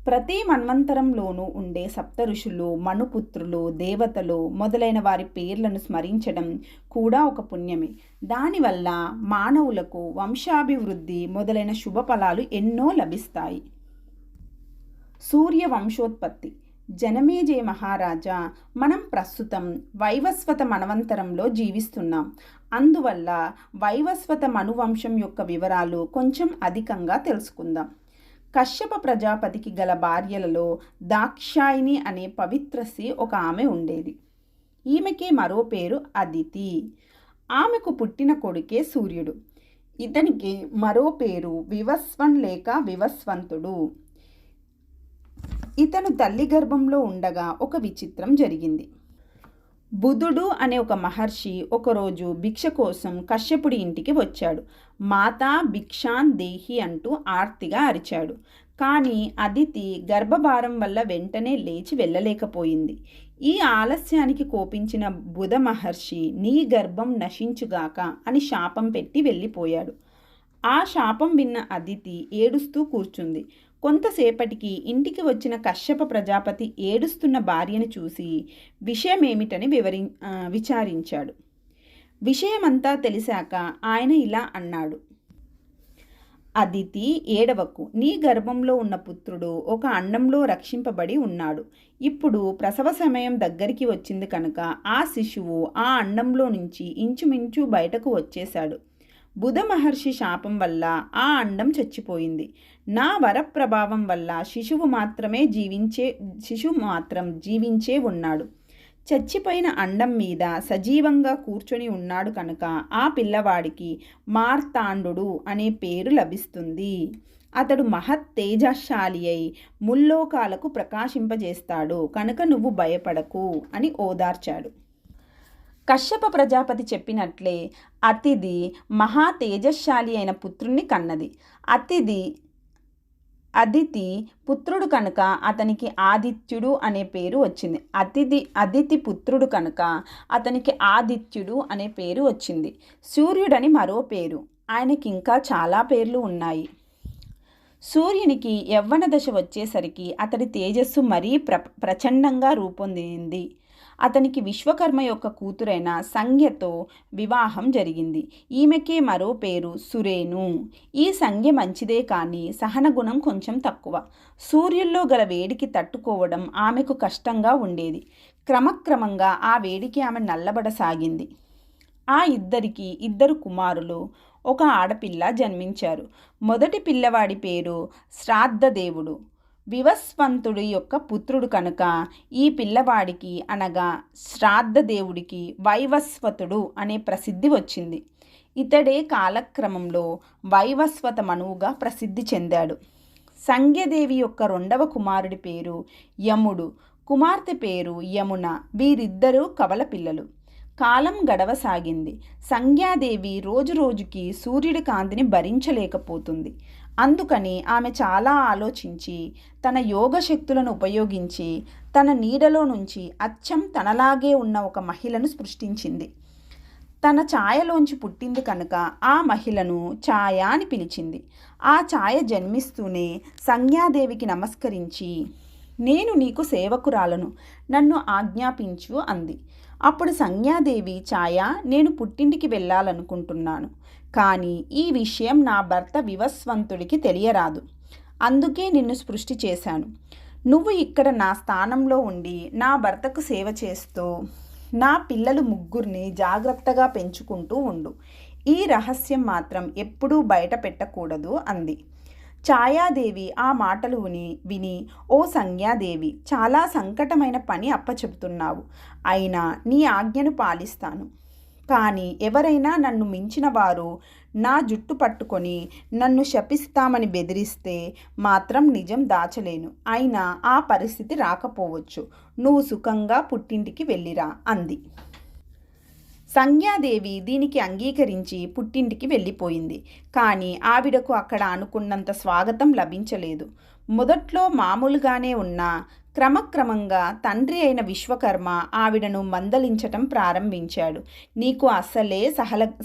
ప్రతి మన్వంతరంలోనూ ఉండే సప్త ఋషులు, మనుపుత్రులు, దేవతలు మొదలైన వారి పేర్లను స్మరించడం కూడా ఒక పుణ్యమే. దానివల్ల మానవులకు వంశాభివృద్ధి మొదలైన శుభఫలాలు ఎన్నో లభిస్తాయి. సూర్య వంశోత్పత్తి. జనమేజయ మహారాజా, మనం ప్రస్తుతం వైవస్వత మన్వంతరంలో జీవిస్తున్నాం. అందువల్ల వైవస్వత మనువంశం యొక్క వివరాలు కొంచెం అధికంగా తెలుసుకుందాం. కశ్యప ప్రజాపతికి గల భార్యలలో దాక్షాయిని అనే పవిత్ర స్త్రీ ఒక ఆమె ఉండేది. ఈమెకి మరో పేరు అదితి. ఆమెకు పుట్టిన కొడుకే సూర్యుడు. ఇతనికి మరో పేరు వివస్వన్ లేక వివస్వంతుడు. ఇతను తల్లి గర్భంలో ఉండగా ఒక విచిత్రం జరిగింది. బుధుడు అనే ఒక మహర్షి ఒకరోజు భిక్ష కోసం కశ్యపుడి ఇంటికి వచ్చాడు. మాతా భిక్షాన్ దేహి అంటూ ఆర్తిగా అరిచాడు. కానీ అదితి గర్భభారం వల్ల వెంటనే లేచి వెళ్ళలేకపోయింది. ఈ ఆలస్యానికి కోపించిన బుధ మహర్షి నీ గర్భం నశించుగాక అని శాపం పెట్టి వెళ్ళిపోయాడు. ఆ శాపం విన్న అదితి ఏడుస్తూ కూర్చుంది. కొంతసేపటికి ఇంటికి వచ్చిన కశ్యప ప్రజాపతి ఏడుస్తున్న భార్యను చూసి విషయమేమిటని విచారించాడు. విషయమంతా తెలిసాక ఆయన ఇలా అన్నాడు: అదితి, ఏడవకు. నీ గర్భంలో ఉన్న పుత్రుడు ఒక అండంలో రక్షింపబడి ఉన్నాడు. ఇప్పుడు ప్రసవ సమయం దగ్గరికి వచ్చింది కనుక ఆ శిశువు ఆ అండంలో నుంచి ఇంచుమించు బయటకు వచ్చేశాడు. బుధ మహర్షి శాపం వల్ల ఆ అండం చచ్చిపోయింది. నా వరప్రభావం వల్ల శిశువు మాత్రం జీవించే ఉన్నాడు. చచ్చిపోయిన అండం మీద సజీవంగా కూర్చొని ఉన్నాడు కనుక ఆ పిల్లవాడికి మార్తాండు అనే పేరు లభిస్తుంది. అతడు మహత్ తేజశాలి అయి ముల్లోకాలకు ప్రకాశింపజేస్తాడు కనుక నువ్వు భయపడకు అని ఓదార్చాడు. కశ్యప ప్రజాపతి చెప్పినట్లే అతిథి మహా తేజశాలి అయిన పుత్రుణ్ణి కన్నది. అదితి పుత్రుడు కనుక అతనికి ఆదిత్యుడు అనే పేరు వచ్చింది. అదితి పుత్రుడు కనుక అతనికి ఆదిత్యుడు అనే పేరు వచ్చింది. సూర్యుడని మరో పేరు. ఆయనకి ఇంకా చాలా పేర్లు ఉన్నాయి. సూర్యునికి యవ్వన దశ వచ్చేసరికి అతడి తేజస్సు మరీ ప్రచండంగా రూపొందింది. అతనికి విశ్వకర్మ యొక్క కూతురైన సంజ్ఞతో వివాహం జరిగింది. ఈమెకే మరో పేరు సురేను. ఈ సంజ్ఞ మంచిదే కానీ సహనగుణం కొంచెం తక్కువ. సూర్యుల్లో గల వేడికి తట్టుకోవడం ఆమెకు కష్టంగా ఉండేది. క్రమక్రమంగా ఆ వేడికి ఆమె నల్లబడసాగింది. ఆ ఇద్దరికి 2 కుమారులు, 1 ఆడపిల్ల జన్మించారు. మొదటి పిల్లవాడి పేరు శ్రాద్ధదేవుడు. వివస్వంతుడి యొక్క పుత్రుడు కనుక ఈ పిల్లవాడికి అనగా శ్రాద్ధదేవుడికి వైవస్వతుడు అనే ప్రసిద్ధి వచ్చింది. ఇతడే కాలక్రమంలో వైవస్వత మనువుగా ప్రసిద్ధి చెందాడు. సంజ్ఞదేవి యొక్క 2వ కుమారుడి పేరు యముడు. కుమార్తె పేరు యమున. వీరిద్దరూ కవల పిల్లలు. కాలం గడవసాగింది. సంజ్ఞాదేవి రోజురోజుకి సూర్యుడి కాంతిని భరించలేకపోతుంది. అందుకని ఆమె చాలా ఆలోచించి తన యోగశక్తులను ఉపయోగించి తన నీడలో నుంచి అచ్చం తనలాగే ఉన్న ఒక మహిళను సృష్టించింది. తన ఛాయలోంచి పుట్టింది కనుక ఆ మహిళను ఛాయ అని పిలిచింది. ఆ ఛాయ జన్మిస్తూనే సంజ్ఞాదేవికి నమస్కరించి, నేను నీకు సేవకురాలను, నన్ను ఆజ్ఞాపించు అంది. అప్పుడు సంజ్ఞాదేవి, ఛాయ, నేను పుట్టింటికి వెళ్ళాలనుకుంటున్నాను. కానీ ఈ విషయం నా భర్త వివస్వంతుడికి తెలియరాదు. అందుకే నిన్ను సృష్టి చేశాను. నువ్వు ఇక్కడ నా స్థానంలో ఉండి నా భర్తకు సేవ చేస్తూ నా పిల్లలు 3 జాగ్రత్తగా పెంచుకుంటూ ఉండు. ఈ రహస్యం మాత్రం ఎప్పుడూ బయట పెట్టకూడదు అంది. ఛాయాదేవి ఆ మాటలు విని, ఓ సంజ్ఞాదేవి, చాలా సంకటమైన పని అప్పచెబుతున్నావు. అయినా నీ ఆజ్ఞను పాలిస్తాను. కానీ ఎవరైనా నన్ను మించిన వారు నా జుట్టు పట్టుకొని నన్ను శపిస్తామని బెదిరిస్తే మాత్రం నిజం దాచలేను. అయినా ఆ పరిస్థితి రాకపోవచ్చు. నువ్వు సుఖంగా పుట్టింటికి వెళ్ళిరా అంది. సంజ్ఞాదేవి దీనికి అంగీకరించి పుట్టింటికి వెళ్ళిపోయింది. కానీ ఆవిడకు అక్కడ అనుకున్నంత స్వాగతం లభించలేదు. మొదట్లో మామూలుగానే ఉన్నా క్రమక్రమంగా తండ్రి అయిన విశ్వకర్మ ఆవిడను మందలించటం ప్రారంభించాడు. నీకు అస్సలే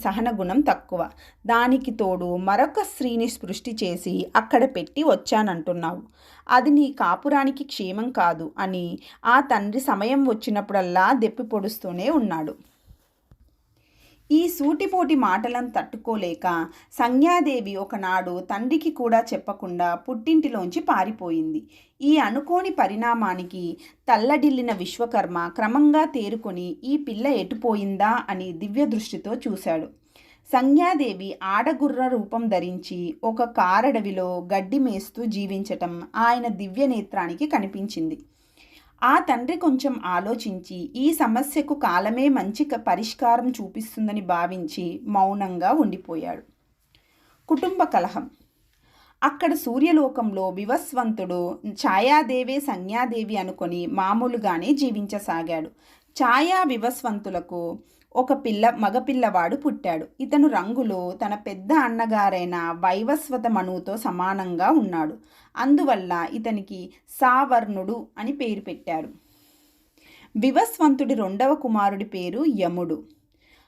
సహనగుణం తక్కువ. దానికి తోడు మరొక స్త్రీని సృష్టి చేసి అక్కడ పెట్టి వచ్చానంటున్నావు. అది నీ కాపురానికి క్షేమం కాదు అని ఆ తండ్రి సమయం వచ్చినప్పుడల్లా దెప్పి పొడుస్తూనే ఉన్నాడు. ఈ సూటిపోటి మాటలను తట్టుకోలేక సంజ్ఞాదేవి ఒకనాడు తండ్రికి కూడా చెప్పకుండా పుట్టింటిలోంచి పారిపోయింది. ఈ అనుకోని పరిణామానికి తల్లడిల్లిన విశ్వకర్మ క్రమంగా తేరుకొని ఈ పిల్ల ఎటుపోయిందా అని దివ్య దృష్టితో చూశాడు. సంజ్ఞాదేవి ఆడగుర్ర రూపం ధరించి ఒక కారడవిలో గడ్డి మేస్తూ జీవించటం ఆయన దివ్య నేత్రానికి కనిపించింది. ఆ తండ్రి కొంచెం ఆలోచించి ఈ సమస్యకు కాలమే మంచి పరిష్కారం చూపిస్తుందని భావించి మౌనంగా ఉండిపోయాడు. కుటుంబ కలహం. అక్కడ సూర్యలోకంలో వివస్వంతుడు ఛాయాదేవే సంజ్ఞాదేవి అనుకొని మామూలుగానే జీవించసాగాడు. ఛాయా వివస్వంతులకు ఒక మగపిల్లవాడు పుట్టాడు. ఇతను రంగులో తన పెద్ద అన్నగారైన వైవస్వత మనువుతో సమానంగా ఉన్నాడు. అందువల్ల ఇతనికి సావర్ణుడు అని పేరు పెట్టారు. వివస్వంతుడి 2వ కుమారుడి పేరు యముడు.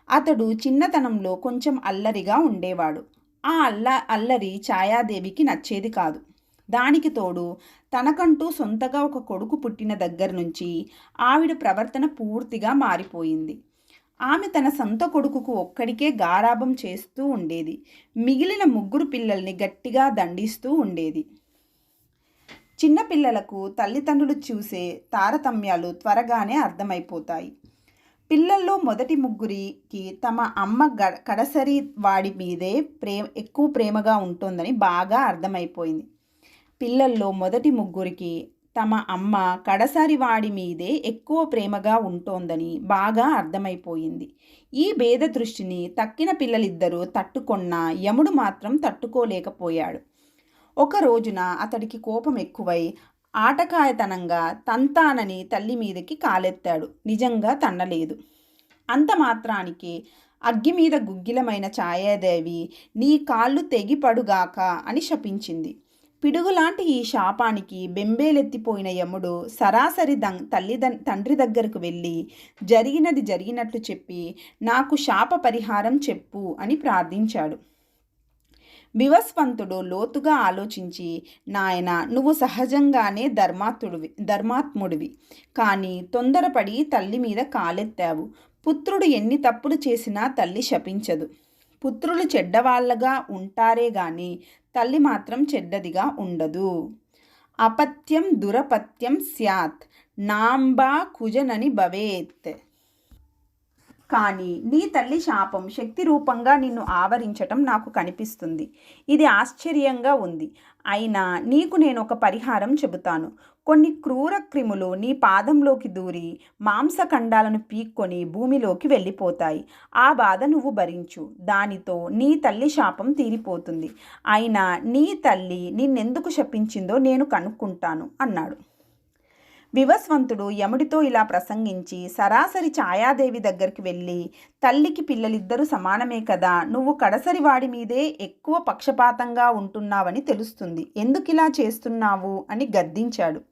అతడు చిన్నతనంలో కొంచెం అల్లరిగా ఉండేవాడు. ఆ అల్లరి ఛాయాదేవికి నచ్చేది కాదు. దానికి తోడు తనకంటూ సొంతగా ఒక కొడుకు పుట్టిన దగ్గర నుంచి ఆవిడ ప్రవర్తన పూర్తిగా మారిపోయింది. ఆమె తన సొంత కొడుకుకు ఒక్కడికే గారాబం చేస్తూ ఉండేది. మిగిలిన 3 పిల్లల్ని గట్టిగా దండిస్తూ ఉండేది. చిన్నపిల్లలకు తల్లిదండ్రులు చూసే తారతమ్యాలు త్వరగానే అర్థమైపోతాయి. పిల్లల్లో మొదటి 3కి తమ అమ్మ కడసరి వాడి మీదే ఎక్కువ ప్రేమగా ఉంటుందని బాగా అర్థమైపోయింది. పిల్లల్లో మొదటి 3కి తమ అమ్మ కడసరి వాడి మీదే ఎక్కువ ప్రేమగా ఉంటోందని బాగా అర్థమైపోయింది. ఈ భేద దృష్టిని తక్కిన పిల్లలిద్దరూ తట్టుకొన్నా యముడు మాత్రం తట్టుకోలేకపోయాడు. ఒక రోజున అతడికి కోపం ఎక్కువై ఆటకాయతనంగా తంతానని తల్లి మీదకి కాలెత్తాడు. నిజంగా తన్నలేదు. అంత మాత్రానికి అగ్గి మీద గుగ్గిలమైన ఛాయాదేవి నీ కాళ్ళు తెగిపడుగాక అని శపించింది. పిడుగులాంటి ఈ శాపానికి బెంబేలెత్తిపోయిన యముడు సరాసరి తండ్రి దగ్గరకు వెళ్ళి జరిగినది జరిగినట్లు చెప్పి నాకు శాప పరిహారం చెప్పు అని ప్రార్థించాడు. వివస్వంతుడు లోతుగా ఆలోచించి, నాయన, నువ్వు సహజంగానే ధర్మాత్ముడివి, కానీ తొందరపడి తల్లి మీద కాలెత్తావు. పుత్రుడు ఎన్ని తప్పులు చేసినా తల్లి శపించదు. పుత్రులు చెడ్డవాళ్ళగా ఉంటారే గాని తల్లి మాత్రం చెడ్డదిగా ఉండదు. అపత్యం దురపత్యం స్యాత్ నాంబా కుజనని భవేత్. కానీ నీ తల్లి శాపం శక్తి రూపంగా నిన్ను ఆవరించటం నాకు కనిపిస్తుంది. ఇది ఆశ్చర్యంగా ఉంది. అయినా నీకు నేను ఒక పరిహారం చెబుతాను. కొన్ని క్రూర క్రిములు నీ పాదంలోకి దూరి మాంసఖండాలను పీక్కొని భూమిలోకి వెళ్ళిపోతాయి. ఆ బాధ నువ్వు భరించు. దానితో నీ తల్లి శాపం తీరిపోతుంది. అయినా నీ తల్లి నిన్నెందుకు శపించిందో నేను కనుక్కుంటాను అన్నాడు. వివస్వంతుడు యముడితో ఇలా ప్రసంగించి సరాసరి ఛాయాదేవి దగ్గరికి వెళ్ళి, తల్లికి పిల్లలిద్దరూ సమానమే కదా, నువ్వు కడసరి వాడి మీదే ఎక్కువ పక్షపాతంగా ఉంటున్నావని తెలుస్తుంది, ఎందుకిలా చేస్తున్నావు అని గద్దించాడు.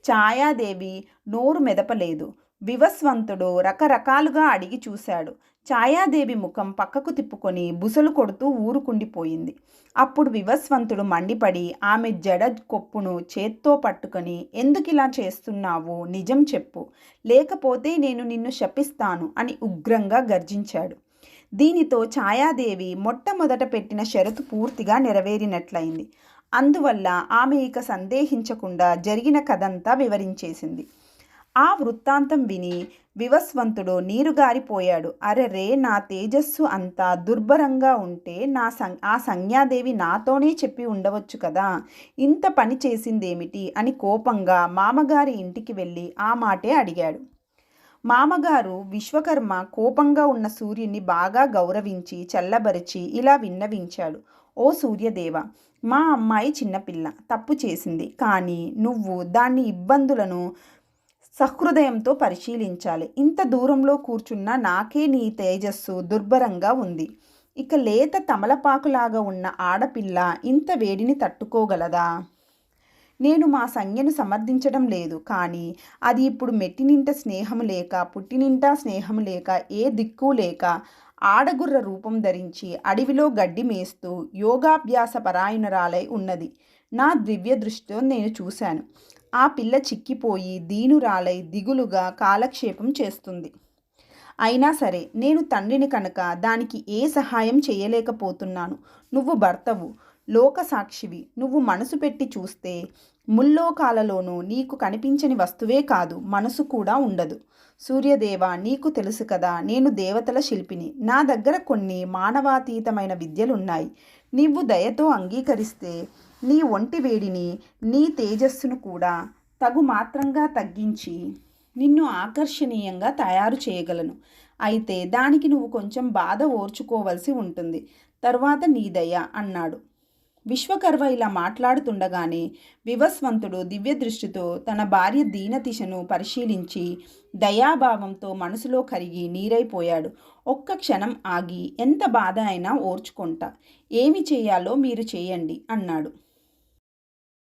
ఛాయాదేవి నోరు మెదపలేదు. వివస్వంతుడు రకరకాలుగా అడిగి చూశాడు. ఛాయాదేవి ముఖం పక్కకు తిప్పుకొని బుసలు కొడుతూ ఊరుకుండిపోయింది. అప్పుడు వివస్వంతుడు మండిపడి ఆమె జడ కొప్పును చేత్తో పట్టుకొని, ఎందుకిలా చేస్తున్నావు, నిజం చెప్పు, లేకపోతే నేను నిన్ను శపిస్తాను అని ఉగ్రంగా గర్జించాడు. దీనితో ఛాయాదేవి మొట్టమొదట పెట్టిన షరతు పూర్తిగా నెరవేరినట్లయింది. అందువల్ల ఆమె ఇక సందేహించకుండా జరిగిన కథంతా వివరించేసింది. ఆ వృత్తాంతం విని వివస్వంతుడు నీరుగారిపోయాడు. అరెరే, నా తేజస్సు అంతా దుర్భరంగా ఉంటే ఆ సంజ్ఞాదేవి నాతోనే చెప్పి ఉండవచ్చు కదా, ఇంత పని చేసిందేమిటి అని కోపంగా మామగారి ఇంటికి వెళ్ళి ఆ మాటే అడిగాడు. మామగారు విశ్వకర్మ కోపంగా ఉన్న సూర్యుని బాగా గౌరవించి చల్లబరిచి ఇలా విన్నవించాడు. ఓ సూర్యదేవ, మా అమ్మాయి చిన్నపిల్ల తప్పు చేసింది, కానీ నువ్వు దాన్ని ఇబ్బందులను సహృదయంతో పరిశీలించాలి. ఇంత దూరంలో కూర్చున్న నాకే నీ తేజస్సు దుర్భరంగా ఉంది. ఇక లేత తమలపాకులాగా ఉన్న ఆడపిల్ల ఇంత వేడిని తట్టుకోగలదా? నేను మా సంజ్ఞను సమర్థించడం లేదు, కానీ అది ఇప్పుడు మెట్టినింట స్నేహము లేక పుట్టినింటా స్నేహము లేక ఏ దిక్కు లేక ఆడగుర్ర రూపం ధరించి అడవిలో గడ్డి మేస్తూ యోగాభ్యాస పరాయణురాలై ఉన్నది. నా దివ్య దృష్టితో నేను చూశాను. ఆ పిల్ల చిక్కిపోయి దీనురాలై దిగులుగా కాలక్షేపం చేస్తుంది. అయినా సరే, నేను తండ్రిని కనుక దానికి ఏ సహాయం చేయలేకపోతున్నాను. నువ్వు భర్తవు, లోక సాక్షివి. నువ్వు మనసు పెట్టి చూస్తే ముల్లోకాలలోనూ నీకు కనిపించని వస్తువే కాదు, మనసు కూడా ఉండదు. సూర్యదేవ, నీకు తెలుసు కదా, నేను దేవతల శిల్పిని. నా దగ్గర కొన్ని మానవాతీతమైన విద్యలున్నాయి. నీవు దయతో అంగీకరిస్తే నీ ఒంటి వేడిని, నీ తేజస్సును కూడా తగు మాత్రంగా తగ్గించి నిన్ను ఆకర్షణీయంగా తయారు చేయగలను. అయితే దానికి నువ్వు కొంచెం బాధ ఓర్చుకోవలసి ఉంటుంది. తరువాత నీ దయ అన్నాడు. విశ్వకర్మ ఇలా మాట్లాడుతుండగానే వివస్వంతుడు దివ్య దృష్టితో తన భార్య దీనతిశను పరిశీలించి దయాభావంతో మనసులో కరిగి నీరైపోయాడు. ఒక్క క్షణం ఆగి, ఎంత బాధ అయినా ఓర్చుకుంటా, ఏమి చేయాలో మీరు చేయండి అన్నాడు.